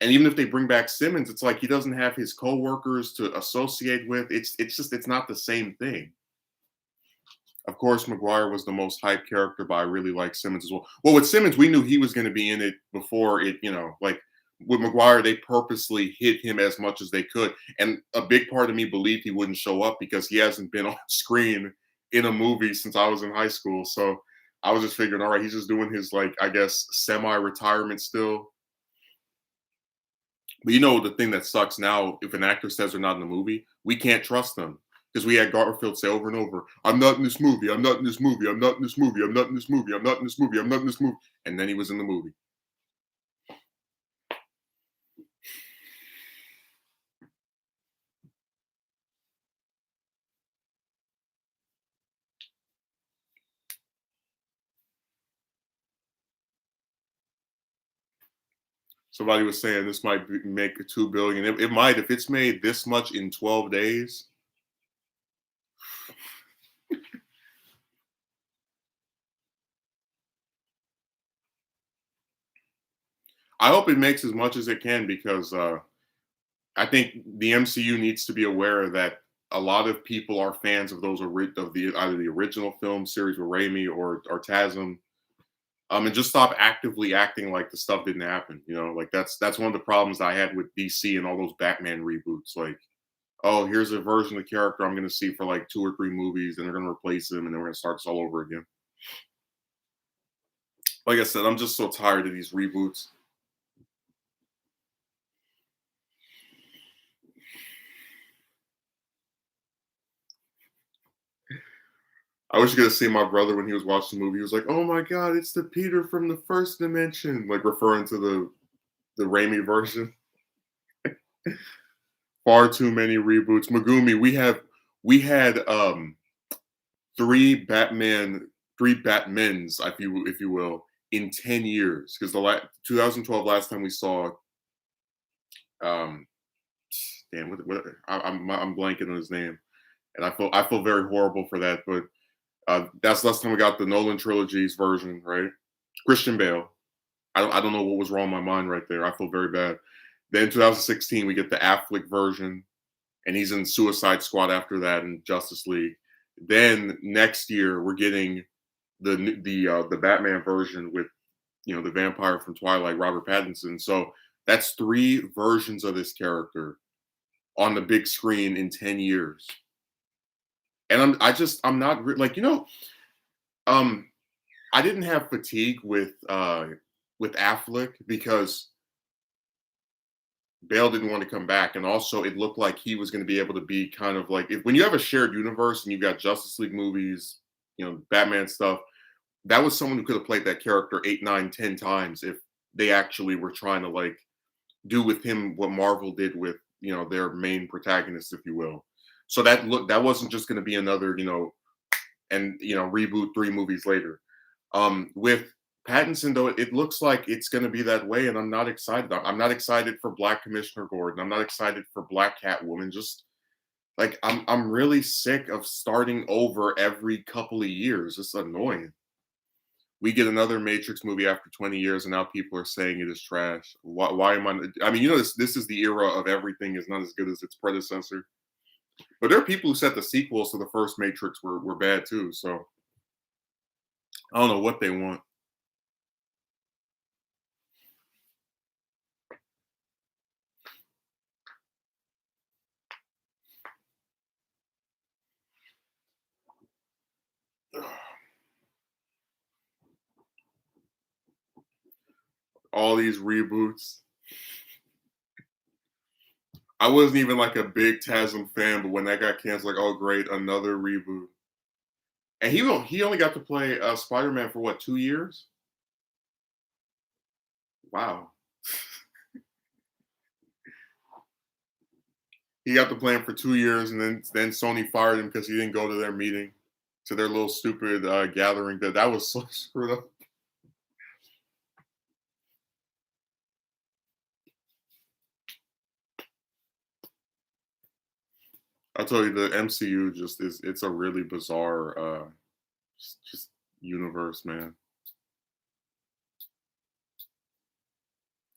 And even if they bring back Simmons, it's like he doesn't have his coworkers to associate with. It's not the same thing. Of course, Maguire was the most hyped character, but I really like Simmons as well. Well, with Simmons, we knew he was going to be in it before it, like with Maguire, they purposely hid him as much as they could. And a big part of me believed he wouldn't show up because he hasn't been on screen in a movie since I was in high school. So I was just figuring, all right, he's just doing his like, I guess, semi-retirement still. But the thing that sucks now, if an actor says they're not in the movie, we can't trust them. Because we had Garfield say over and over, I'm not in this movie, I'm not in this movie, I'm not in this movie, I'm not in this movie, I'm not in this movie, I'm not in this movie. And then he was in the movie. Somebody was saying this might make a 2 billion. It might, if it's made this much in 12 days. I hope it makes as much as it can, because I think the MCU needs to be aware that a lot of people are fans of those of the either the original film series with Raimi or TASM, and just stop actively acting like the stuff didn't happen. Like that's one of the problems I had with DC and all those Batman reboots. Like, oh, here's a version of the character I'm going to see for like 2 or 3 movies, and they're going to replace him, and then we're going to start this all over again. Like I said, I'm just so tired of these reboots. I wish you could have seen my brother when he was watching the movie. He was like, "Oh my god, it's the Peter from the first dimension," like referring to the Raimi version. Far too many reboots. Megumi, we had 3 Batman 3 Batmans, if you will, in 10 years. Because 2012 last time we saw um damn I'm blanking on his name. And I feel very horrible for that, but that's last time we got the Nolan trilogy's version, right? Christian Bale. I don't know what was wrong in my mind right there. I feel very bad. Then 2016 we get the Affleck version, and he's in Suicide Squad after that and Justice League. Then next year we're getting the Batman version with the vampire from Twilight, Robert Pattinson. So that's 3 versions of this character on the big screen in 10 years. And I'm not like um I didn't have fatigue with Affleck because Bale didn't want to come back, and also it looked like he was going to be able to be kind of like when you have a shared universe and you've got Justice League movies, Batman stuff. That was someone who could have played that character 8, 9, 10 times if they actually were trying to like do with him what Marvel did with their main protagonist, if you will. So that wasn't just going to be another and reboot 3 movies later. With Pattinson though, it looks like it's going to be that way, and I'm not excited. I'm not excited for Black Commissioner Gordon. I'm not excited for Black Catwoman. Just like I'm really sick of starting over every couple of years. It's annoying. We get another Matrix movie after 20 years, and now people are saying it is trash. Why am I? I mean, this is the era of everything is not as good as its predecessor. But there are people who said the sequels to the first Matrix were bad too. So I don't know what they want. All these reboots. I wasn't even like a big TASM fan, but when that got canceled, like, oh great, another reboot. And he only got to play Spider-Man for what, 2 years? Wow. He got to play him for 2 years, and then Sony fired him because he didn't go to their meeting, to their little stupid gathering. That was so screwed up. I told you the MCU it's a really bizarre just universe, man.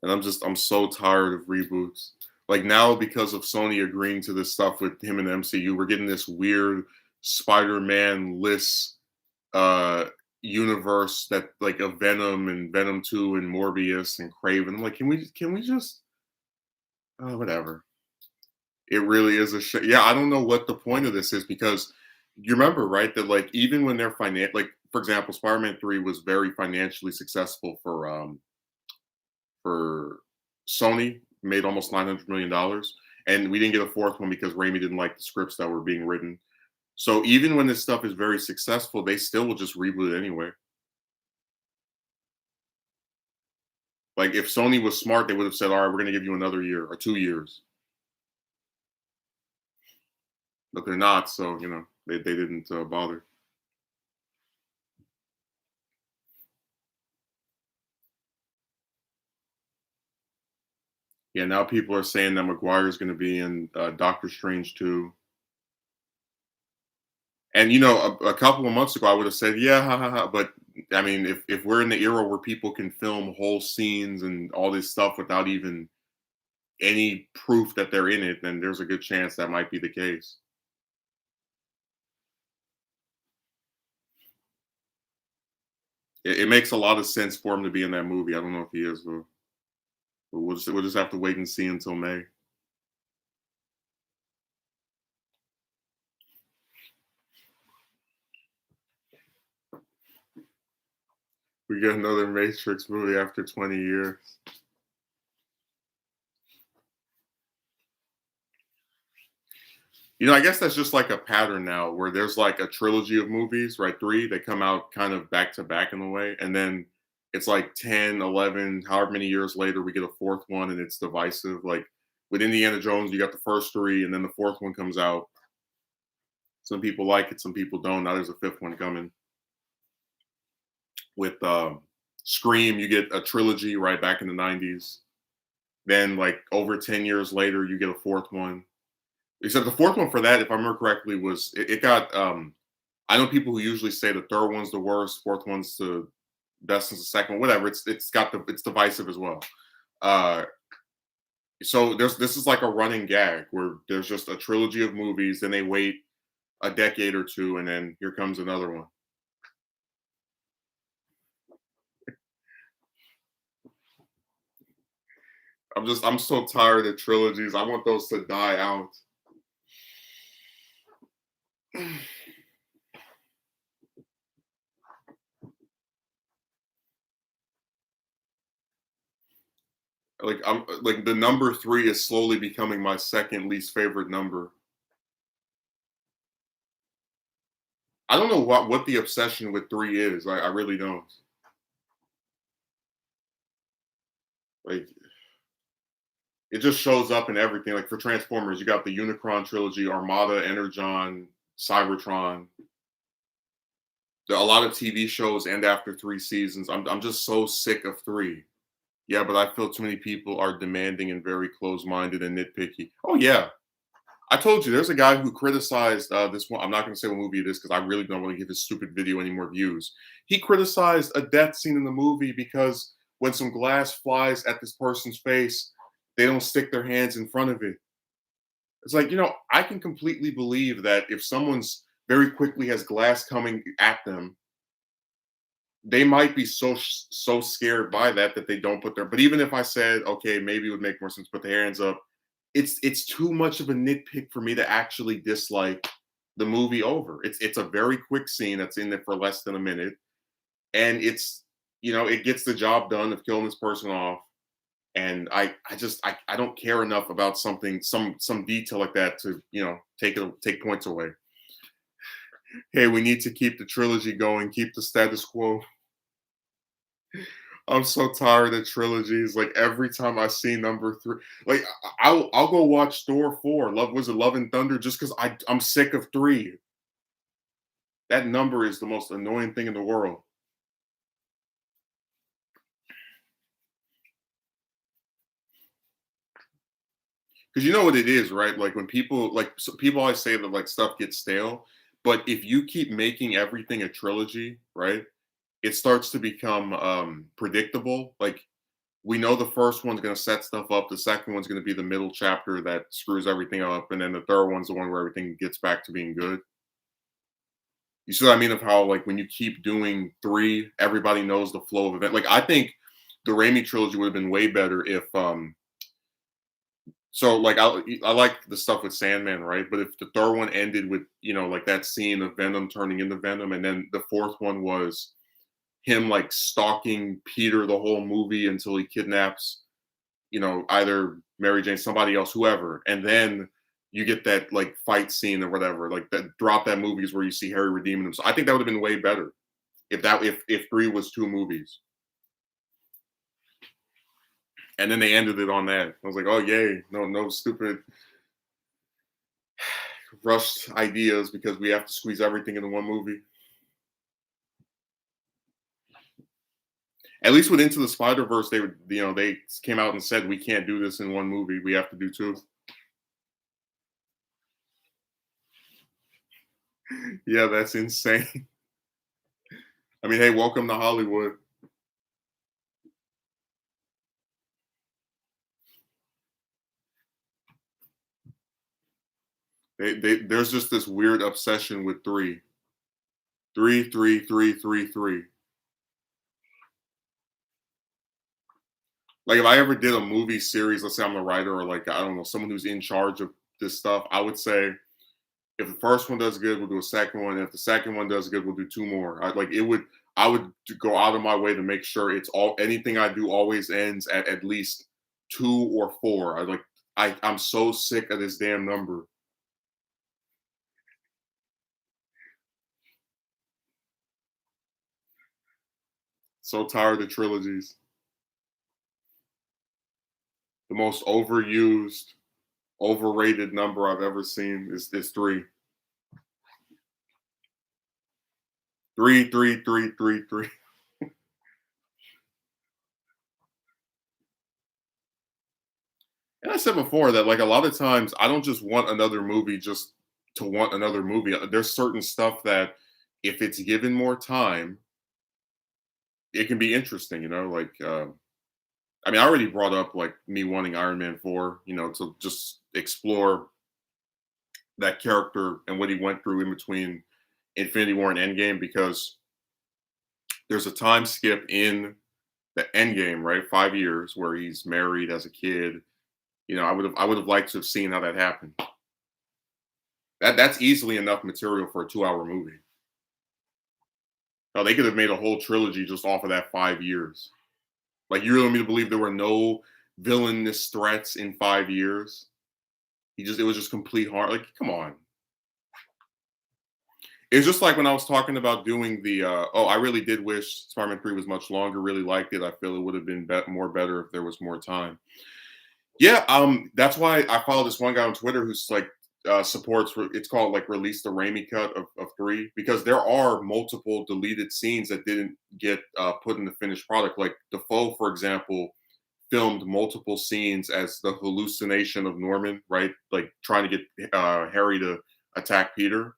And I'm so tired of reboots. Like now, because of Sony agreeing to this stuff with him and the MCU, we're getting this weird Spider-Man list uh universe that like a Venom and Venom 2 and Morbius and Craven. I'm like, can we just whatever. It really is a yeah, I don't know what the point of this is because you remember, right, that like even when they're like for example, Spider-Man 3 was very financially successful for Sony, made almost $900 million, and we didn't get a fourth one because Raimi didn't like the scripts that were being written. So even when this stuff is very successful, they still will just reboot it anyway. Like if Sony was smart, they would have said, "All right, we're going to give you another year or 2 years," but they're not. So they didn't bother. Yeah, now people are saying that Maguire is going to be in Doctor Strange too. And a couple of months ago, I would have said, "Yeah, ha ha ha." But I mean, if we're in the era where people can film whole scenes and all this stuff without even any proof that they're in it, then there's a good chance that might be the case. It makes a lot of sense for him to be in that movie. I don't know if he is though. But we'll just have to wait and see until May. We get another Matrix movie after 20 years. I guess that's just like a pattern now where there's like a trilogy of movies, right? 3, they come out kind of back to back in a way. And then it's like 10, 11, however many years later, we get a fourth one and it's divisive. Like With Indiana Jones, you got the first three, and then the fourth one comes out. Some people like it, some people don't. Now there's a fifth one coming. With Scream, you get a trilogy right back in the 90s. Then, like over 10 years later, you get a fourth one. Except the fourth one for that, if I remember correctly, was it got. I know people who usually say the third one's the worst, fourth one's the best, is the second one, whatever. It's divisive as well. Uh, so this is like a running gag where there's just a trilogy of movies, then they wait a decade or two, and then here comes another one. I'm so tired of trilogies. I want those to die out. Like I'm like the number three is slowly becoming my second least favorite number. I don't know what the obsession with three is. I really don't. Like it just shows up in everything. Like for Transformers, you got the Unicron trilogy, Armada, Energon, Cybertron. There are a lot of TV shows end after three seasons. I'm just so sick of three. Yeah, but I feel too many people are demanding and very close-minded and nitpicky. Oh yeah, I told you there's a guy who criticized this one. I'm not going to say what movie it is because I really don't want to give his stupid video any more views. He criticized a death scene in the movie because when some glass flies at this person's face, they don't stick their hands in front of it. It's like, I can completely believe that if someone's very quickly has glass coming at them, they might be so scared by that they don't put their. But even if I said, okay, maybe it would make more sense to put their hands up, it's too much of a nitpick for me to actually dislike the movie over. It's a very quick scene that's in there for less than a minute, and it gets the job done of killing this person off. And I don't care enough about something some detail like that to take points away. Hey, we need to keep the trilogy going, keep the status quo. I'm so tired of trilogies. Like every time I see number three, like I'll go watch Thor 4, Love and Thunder, just because I'm sick of three. That number is the most annoying thing in the world. Because you know what it is, right? Like when people people always say that like stuff gets stale, but if you keep making everything a trilogy, right? It starts to become predictable. Like we know the first one's going to set stuff up, the second one's going to be the middle chapter that screws everything up, and then the third one's the one where everything gets back to being good. You see what I mean? Of how like when you keep doing three, everybody knows the flow of event. Like I think the Raimi trilogy would have been way better if so like I like the stuff with Sandman, right? But if the third one ended with, like that scene of Venom turning into Venom, and then the fourth one was him like stalking Peter the whole movie until he kidnaps, either Mary Jane, somebody else, whoever, and then you get that like fight scene or whatever, like that drop that movies where you see Harry redeeming himself. I think that would have been way better if three was two movies. And then they ended it on that. I was like, oh yay, no stupid rushed ideas because we have to squeeze everything into one movie. At least with Into the Spider Verse, they came out and said we can't do this in one movie. We have to do two. Yeah, that's insane. I mean, hey, welcome to Hollywood. There's just this weird obsession with three, three, three, three, three, three. Like if I ever did a movie series, let's say I'm a writer or like I don't know someone who's in charge of this stuff, I would say if the first one does good, we'll do a second one. If the second one does good, we'll do two more. I would go out of my way to make sure it's all anything I do always ends at least two or four. I'm so sick of this damn number. So tired of trilogies. The most overused, overrated number I've ever seen is three. Three, three, three, three, three. And I said before that like a lot of times I don't just want another movie just to want another movie. There's certain stuff that if it's given more time, it can be interesting, you know, like I mean, I already brought up like me wanting Iron Man 4, you know, to just explore that character and what he went through in between Infinity War and Endgame because there's a time skip in the Endgame, right? 5 years where he's married as a kid. You know, I would have liked to have seen how that happened. That's easily enough material for a 2 hour movie. No, they could have made a whole trilogy just off of that 5 years. Like you really want me to believe there were no villainous threats in 5 years? It was just complete hard. Like, come on. It's just like when I was talking about doing the I really did wish Spider-Man 3 was much longer, really liked it. I feel it would have been more better if there was more time. Yeah, that's why I follow this one guy on Twitter who's like supports. It's called like release the Raimi cut of three because there are multiple deleted scenes that didn't get put in the finished product. Like Defoe, for example, filmed multiple scenes as the hallucination of Norman, right? Like trying to get Harry to attack Peter,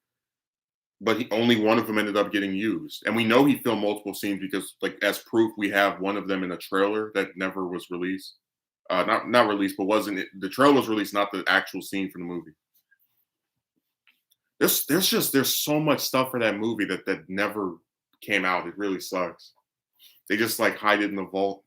but only one of them ended up getting used. And we know he filmed multiple scenes because, like, as proof, we have one of them in a trailer that never was released. Not released, but wasn't it? The trailer was released, not the actual scene from the movie. There's so much stuff for that movie that never came out. It really sucks. They just like hide it in the vault.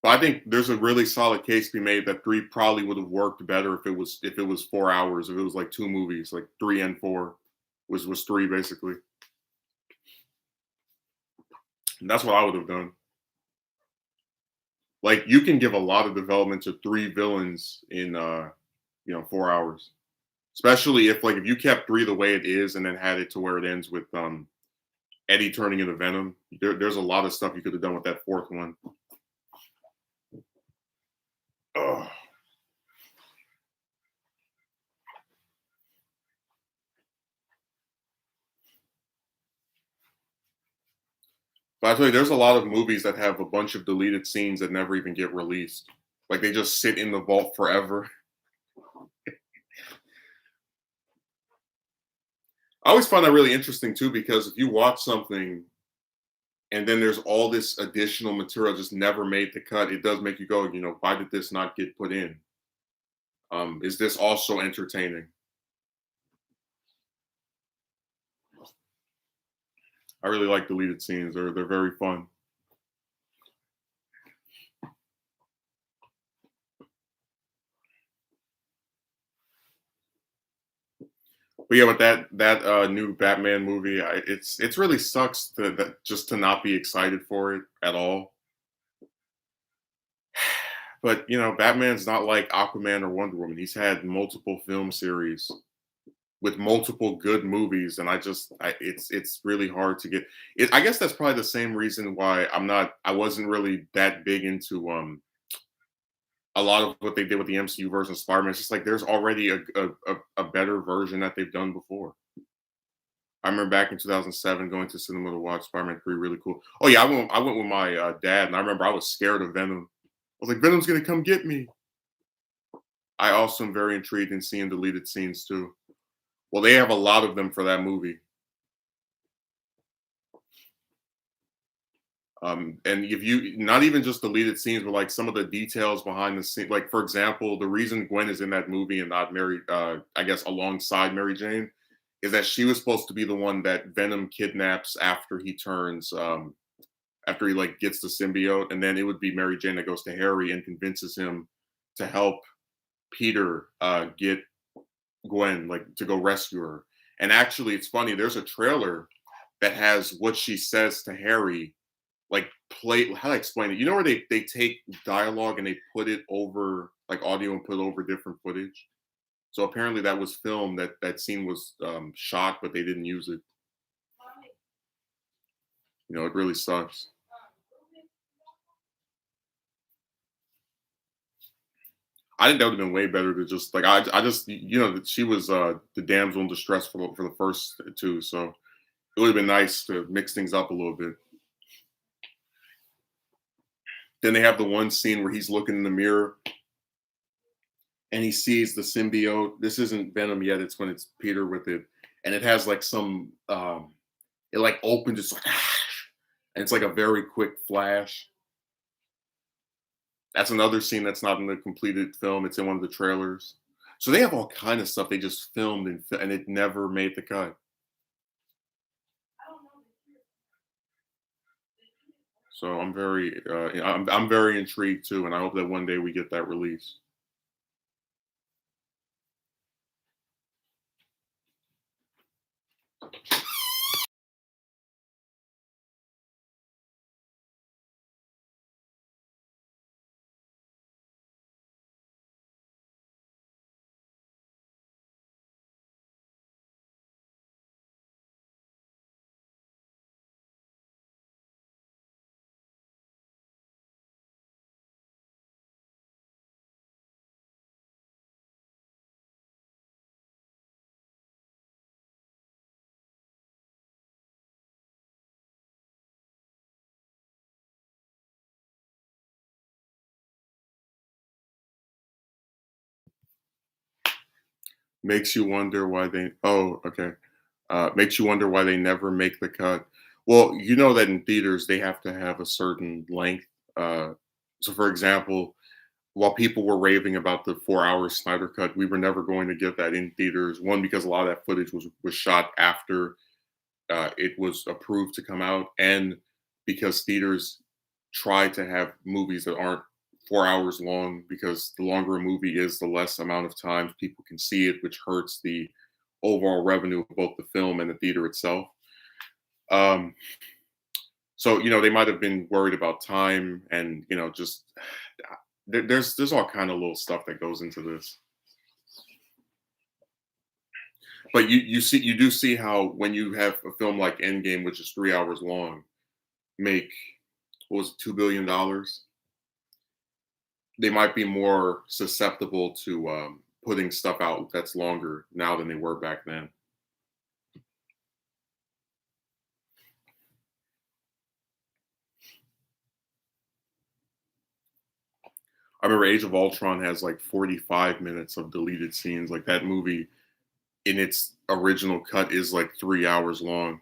But I think there's a really solid case to be made that three probably would have worked better if it was 4 hours. If it was like two movies, like three and four was three basically. And that's what I would have done. Like you can give a lot of development to three villains in 4 hours. Especially if you kept three the way it is and then had it to where it ends with Eddie turning into Venom. There's a lot of stuff you could have done with that fourth one. Ugh. But I tell you, there's a lot of movies that have a bunch of deleted scenes that never even get released. Like they just sit in the vault forever. I always find that really interesting too, because if you watch something and then there's all this additional material just never made the cut, it does make you go, why did this not get put in? Is this also entertaining? I really like deleted scenes. They're very fun. But yeah, with that new Batman movie, it's really sucks to not be excited for it at all. But Batman's not like Aquaman or Wonder Woman. He's had multiple film series with multiple good movies, and it's really hard to get it. I guess that's probably the same reason why I wasn't really that big into a lot of what they did with the MCU version of Spider-Man. It's just like there's already a better version that they've done before. I remember back in 2007 going to cinema to watch Spider-Man 3, really cool. Oh yeah, I went with my dad, and I remember I was scared of Venom. I was like, Venom's gonna come get me. I also am very intrigued in seeing deleted scenes too. Well, they have a lot of them for that movie. And if you not even just deleted scenes, but like some of the details behind the scene, like for example, the reason Gwen is in that movie and not married, I guess alongside Mary Jane, is that she was supposed to be the one that Venom kidnaps after he turns, after he like gets the symbiote, and then it would be Mary Jane that goes to Harry and convinces him to help Peter get Gwen, like to go rescue her. And actually, it's funny. There's a trailer that has what she says to Harry like play how do I explain it? You know where they take dialogue and they put it over like audio and put over different footage. So apparently that was filmed. That scene was shot, but they didn't use it. You know, it really sucks. I think that would have been way better to just like I just you know that she was the damsel in distress for the first two, so it would have been nice to mix things up a little bit. Then they have the one scene where he's looking in the mirror and he sees the symbiote. This isn't Venom yet; it's when it's Peter with it, and it has like some it like opens, it's like and it's like a very quick flash. That's another scene that's not in the completed film. It's in one of the trailers. So they have all kind of stuff they just filmed and it never made the cut. So I'm very intrigued too, and I hope that one day we get that release. Makes you wonder why they. Oh, okay. Makes you wonder why they never make the cut. Well, you know that in theaters they have to have a certain length. So, for example, while people were raving about the 4 hour Snyder cut, we were never going to get that in theaters. One, because a lot of that footage was shot after it was approved to come out, and because theaters try to have movies that aren't 4 hours long, because the longer a movie is, the less amount of times people can see it, which hurts the overall revenue of both the film and the theater itself. Um, so you know they might have been worried about time, and you know just there's all kind of little stuff that goes into this. But you do see how when you have a film like Endgame, which is 3 hours long, make what was it, $2 billion, they might be more susceptible to putting stuff out that's longer now than they were back then. I remember Age of Ultron has like 45 minutes of deleted scenes. Like that movie in its original cut is like 3 hours long.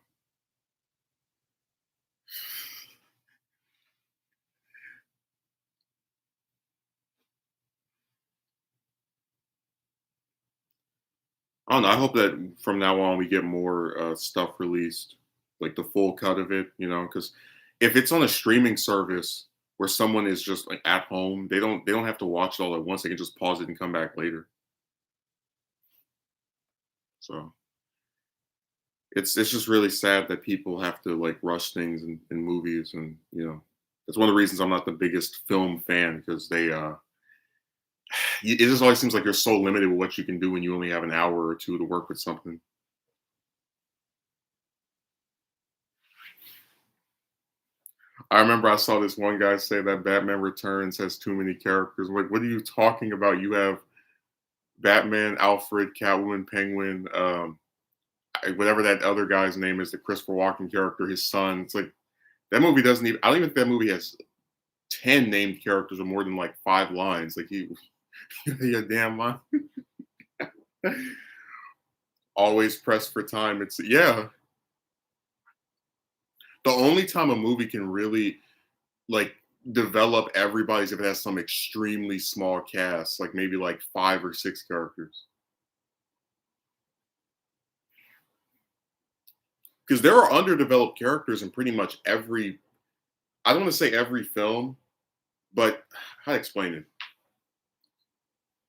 I don't know. I hope that from now on we get more stuff released, like the full cut of it. You know, because if it's on a streaming service where someone is just like at home, they don't have to watch it all at once. They can just pause it and come back later. So it's just really sad that people have to like rush things in movies, and you know, it's one of the reasons I'm not the biggest film fan because it just always seems like you're so limited with what you can do when you only have an hour or two to work with something. I remember I saw this one guy say that Batman Returns has too many characters. I'm like, what are you talking about? You have Batman, Alfred, Catwoman, Penguin, whatever that other guy's name is, the Christopher Walken character, his son. It's like that movie doesn't even. I don't even think that movie has 10 named characters or more than like 5 lines. Like he, yeah, damn mind. Always pressed for time. It's yeah. The only time a movie can really like develop everybody's if it has some extremely small cast, like maybe like 5 or 6 characters. Because there are underdeveloped characters in pretty much every. I don't want to say every film, but how to explain it?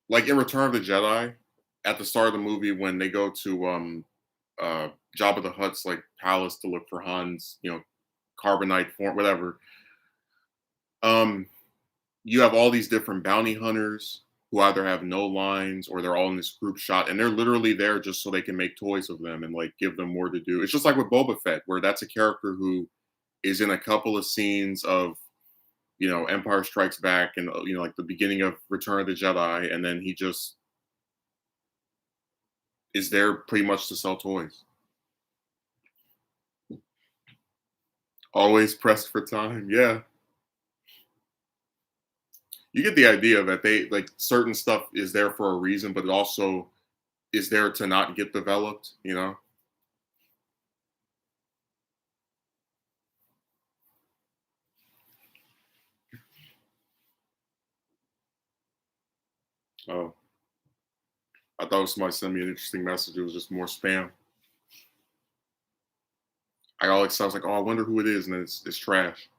Like in Return of the Jedi, at the start of the movie when they go to Jabba the Hutt's like palace to look for Han's, you know, carbonite form, whatever. Um, you have all these different bounty hunters who either have no lines or they're all in this group shot, and they're literally there just so they can make toys of them and like give them more to do. It's just like with Boba Fett, where that's a character who is in a couple of scenes of Empire Strikes Back and like the beginning of Return of the Jedi, and then he just is there pretty much to sell toys. Always pressed for time. Yeah. You get the idea that they like certain stuff is there for a reason, but it also is there to not get developed. Oh, I thought somebody sent me an interesting message. It was just more spam. I was like, oh, I wonder who it is, and then it's trash.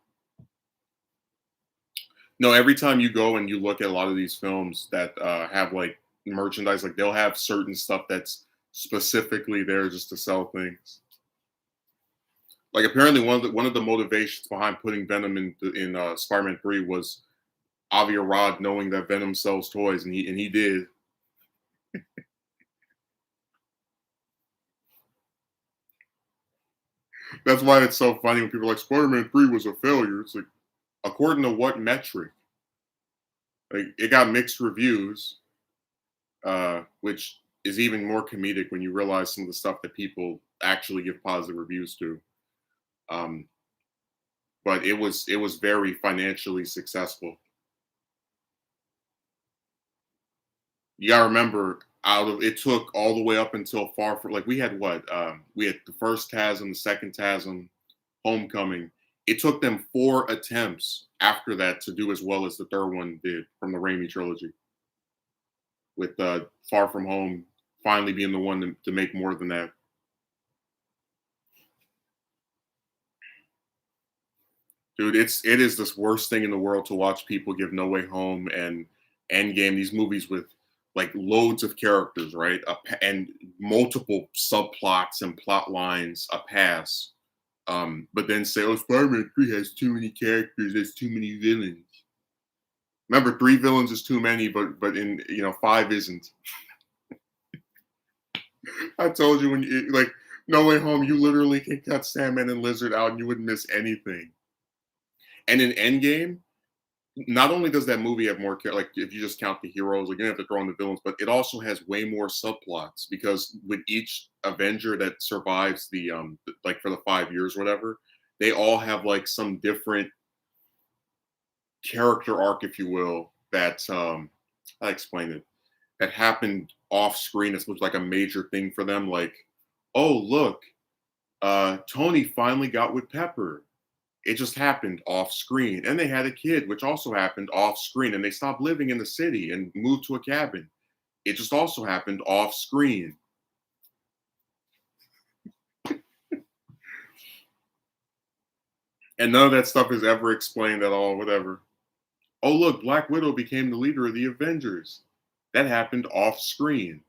No, every time you go and you look at a lot of these films that have like merchandise, like they'll have certain stuff that's specifically there just to sell things. Like apparently one of the motivations behind putting Venom in Spider-Man 3 was Avi Arad knowing that Venom sells toys, and he did. That's why it's so funny when people are like Spider-Man 3 was a failure. It's like according to what metric? Like it got mixed reviews, which is even more comedic when you realize some of the stuff that people actually give positive reviews to. Um, but it was very financially successful. You gotta remember, out of it took all the way up until far from like we had what we had the first TASM, the second TASM, Homecoming. It took them 4 attempts after that to do as well as the third one did from the Raimi trilogy, with Far From Home finally being the one to make more than that. Dude, it is this worst thing in the world to watch people give No Way Home and Endgame, these movies with like loads of characters, right? And multiple subplots and plot lines a pass. But then say, oh, Spider-Man 3 has too many characters, there's too many villains. Remember, 3 villains is too many, but in 5 isn't. I told you when you like No Way Home, you literally can cut Sandman and Lizard out and you wouldn't miss anything. And in Endgame, not only does that movie have more like if you just count the heroes, like you have to throw in the villains, but it also has way more subplots because with each Avenger that survives like for the 5 years, whatever, they all have like some different character arc, if you will, that I explain it, that happened off screen. It was like a major thing for them. Like, oh look, Tony finally got with Pepper. It just happened off screen. And they had a kid, which also happened off screen. And they stopped living in the city and moved to a cabin. It just also happened off screen. And none of that stuff is ever explained at all, whatever. Oh, look, Black Widow became the leader of the Avengers. That happened off screen.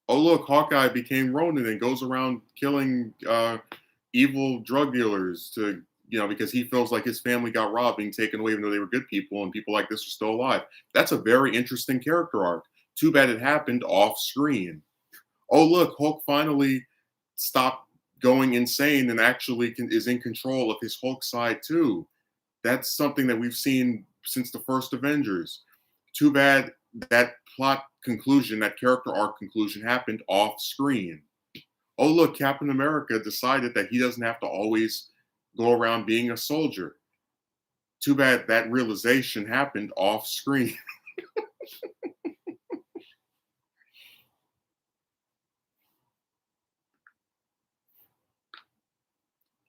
Oh, look, Hawkeye became Ronin and goes around killing evil drug dealers because he feels like his family got robbed, being taken away, even though they were good people and people like this are still alive. That's a very interesting character arc. Too bad it happened off screen. Oh, look, Hulk finally stopped going insane and actually is in control of his Hulk side too. That's something that we've seen since the first Avengers. Too bad that plot conclusion, that character arc conclusion happened off screen. Oh, look, Captain America decided that he doesn't have to always go around being a soldier. Too bad that realization happened off screen.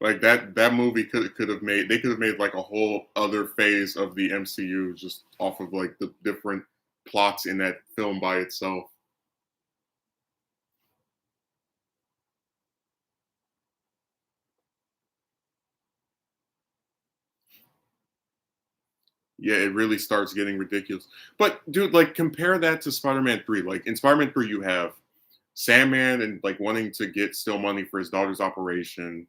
Like that movie could have made like a whole other phase of the MCU just off of like the different plots in that film by itself. Yeah, it really starts getting ridiculous. But dude, like compare that to Spider-Man 3. Like in Spider-Man 3 you have Sandman and like wanting to get still money for his daughter's operation.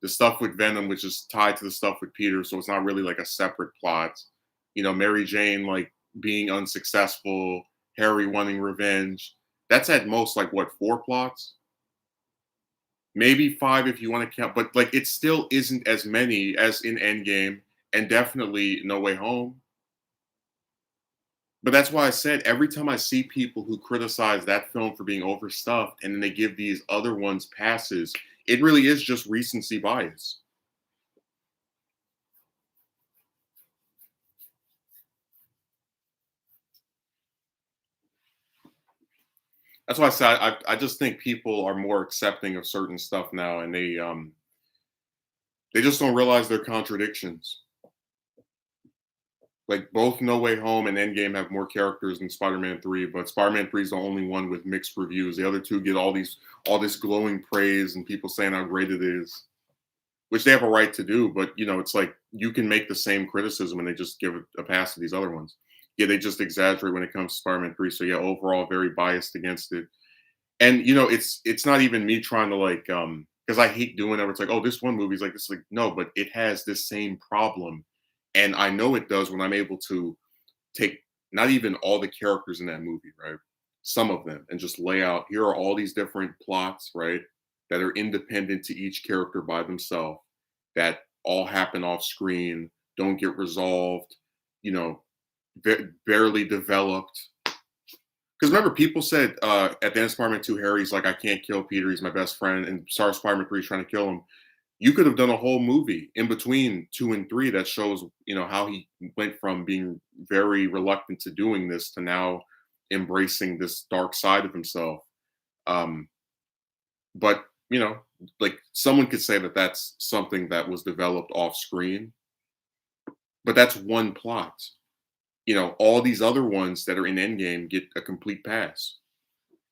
The stuff with Venom, which is tied to the stuff with Peter, so it's not really like a separate plot. Mary Jane like being unsuccessful, Harry wanting revenge. That's at most like what, 4 plots? Maybe 5 if you want to count, but like it still isn't as many as in Endgame and definitely No Way Home. But that's why I said every time I see people who criticize that film for being overstuffed and then they give these other ones passes, it really is just recency bias. That's why I said I just think people are more accepting of certain stuff now, and they just don't realize their contradictions. Like both No Way Home and Endgame have more characters than Spider-Man 3, but Spider-Man 3 is the only one with mixed reviews. The other two get all this glowing praise and people saying how great it is, which they have a right to do. But it's like you can make the same criticism and they just give it a pass to these other ones. Yeah, they just exaggerate when it comes to Spider-Man 3. So yeah, overall very biased against it. And it's not even me trying to like because I hate doing it. It's like, oh, this one movie's like this. Like, no, but it has this same problem. And I know it does when I'm able to take not even all the characters in that movie, right? Some of them, and just lay out here are all these different plots, right? That are independent to each character by themselves, that all happen off screen, don't get resolved, you know, barely developed. Because remember, people said at the end of Spider-Man 2, Harry's like, I can't kill Peter, he's my best friend, and sorry, Spider-Man 3 is trying to kill him. You could have done a whole movie in between 2 and 3 that shows, how he went from being very reluctant to doing this to now embracing this dark side of himself. Um, but like someone could say that that's something that was developed off screen, but that's one plot. All these other ones that are in Endgame get a complete pass.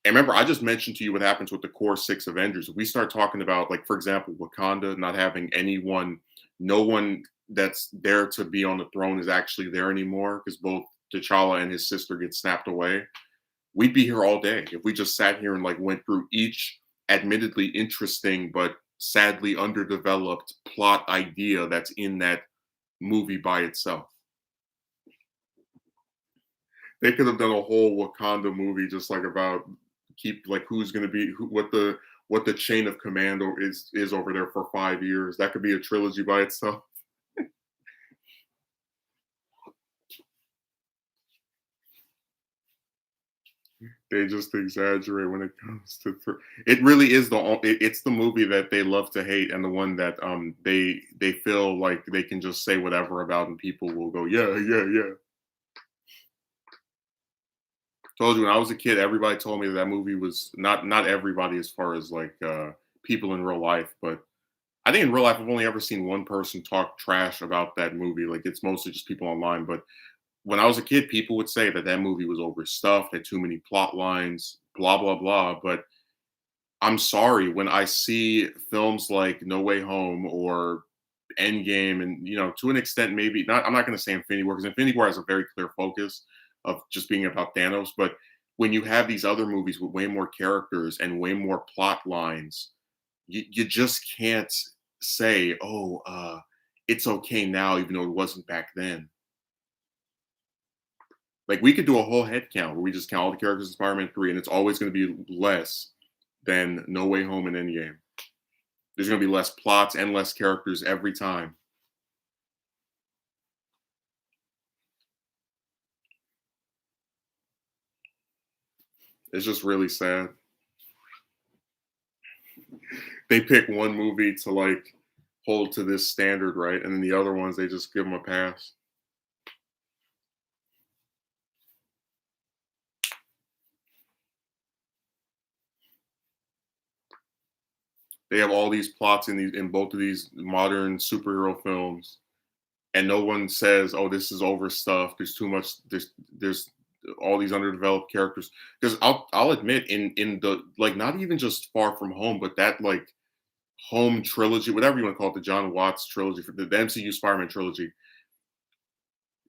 And remember, I just mentioned to you what happens with the core 6 Avengers. If we start talking about, like, for example, Wakanda not having anyone, no one that's there to be on the throne is actually there anymore because both T'Challa and his sister get snapped away. We'd be here all day if we just sat here and like went through each admittedly interesting but sadly underdeveloped plot idea that's in that movie by itself. They could have done a whole Wakanda movie just like about keep like who's going to be what the chain of command is over there for 5 years. That could be a trilogy by itself. They just exaggerate when it comes to it. Really is it's the movie that they love to hate and the one that they feel like they can just say whatever about and people will go yeah, yeah, yeah. Told you when I was a kid, everybody told me that movie was not everybody as far as like people in real life, but I think in real life I've only ever seen one person talk trash about that movie. Like it's mostly just people online. But when I was a kid, people would say that that movie was overstuffed, had too many plot lines, blah blah blah. But I'm sorry when I see films like No Way Home or Endgame, and to an extent, maybe not. I'm not going to say Infinity War because Infinity War has a very clear focus of just being about Thanos. But when you have these other movies with way more characters and way more plot lines, you just can't say, "Oh, it's okay now," even though it wasn't back then. Like we could do a whole head count where we just count all the characters in Spider-Man 3, and it's always going to be less than No Way Home and Endgame. There's going to be less plots and less characters every time. It's just really sad. They pick one movie to like hold to this standard, right? And then the other ones they just give them a pass. They have all these plots in both of these modern superhero films, and no one says, "Oh, this is overstuffed. There's too much. There's all these underdeveloped characters." Because I'll admit, in the like, not even just Far From Home, but that like Home trilogy, whatever you want to call it, the John Watts trilogy for the MCU Spider-Man trilogy,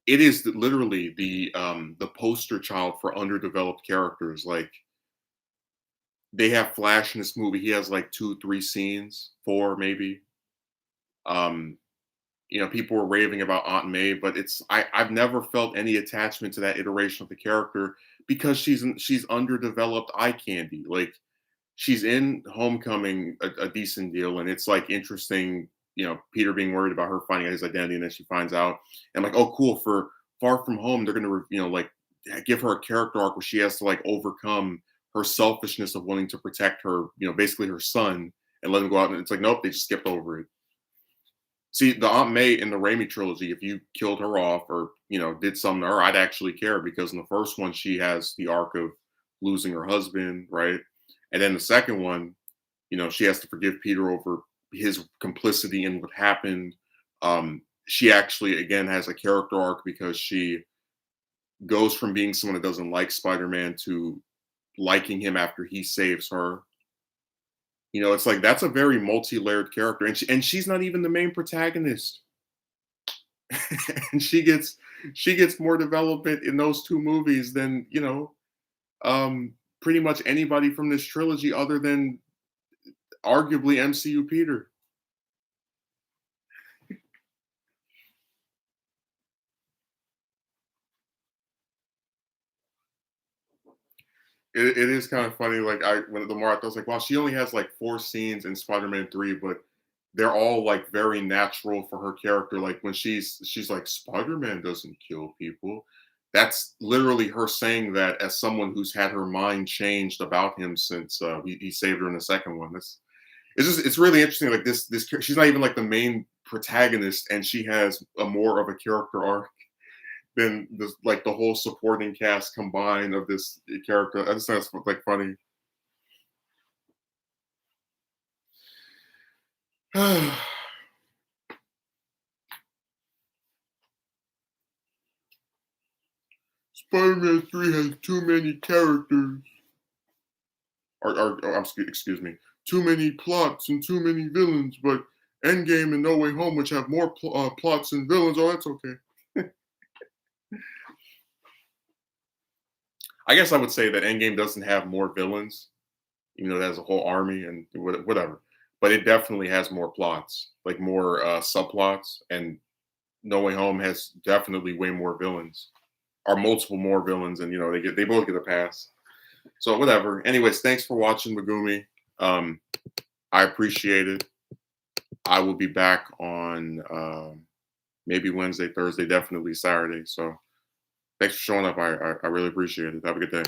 it is literally the poster child for underdeveloped characters. Like they have Flash in this movie. He has like 2, 3 scenes, 4 maybe. Um, people were raving about Aunt May, but I've never felt any attachment to that iteration of the character because she's underdeveloped eye candy. Like she's in Homecoming a decent deal, and it's like interesting. Peter being worried about her finding out his identity, and then she finds out, and like, oh, cool. For Far From Home, they're gonna like give her a character arc where she has to like overcome her selfishness of wanting to protect her, basically her son, and let him go out. And it's like, nope, they just skipped over it. See, the Aunt May in the Raimi trilogy, if you killed her off or, did something to her, I'd actually care because in the first one, she has the arc of losing her husband, right? And then the second one, she has to forgive Peter over his complicity in what happened. She actually, again, has a character arc because she goes from being someone that doesn't like Spider-Man to liking him after he saves her. It's like that's a very multi-layered character, and she's not even the main protagonist. And she gets more development in those two movies than pretty much anybody from this trilogy, other than arguably MCU Peter. It is kind of funny. Like when the more I was like, wow, she only has like 4 scenes in Spider-Man 3, but they're all like very natural for her character. Like when she's like, Spider-Man doesn't kill people. That's literally her saying that as someone who's had her mind changed about him since he saved her in the second one. It's really interesting. Like she's not even like the main protagonist, and she has a more of a character arc than like the whole supporting cast combined of this character. I just think it's like funny. Spider-Man 3 has too many characters. Excuse me, too many plots and too many villains. But Endgame and No Way Home, which have more plots and villains, oh, that's okay. I guess I would say that Endgame doesn't have more villains, even though it has a whole army and whatever. But it definitely has more plots, like more subplots. And No Way Home has definitely way more villains, or multiple more villains, and they both get a pass. So whatever. Anyways, thanks for watching, Megumi. I appreciate it. I will be back on maybe Wednesday, Thursday, definitely Saturday. So thanks for showing up. I really appreciate it. Have a good day.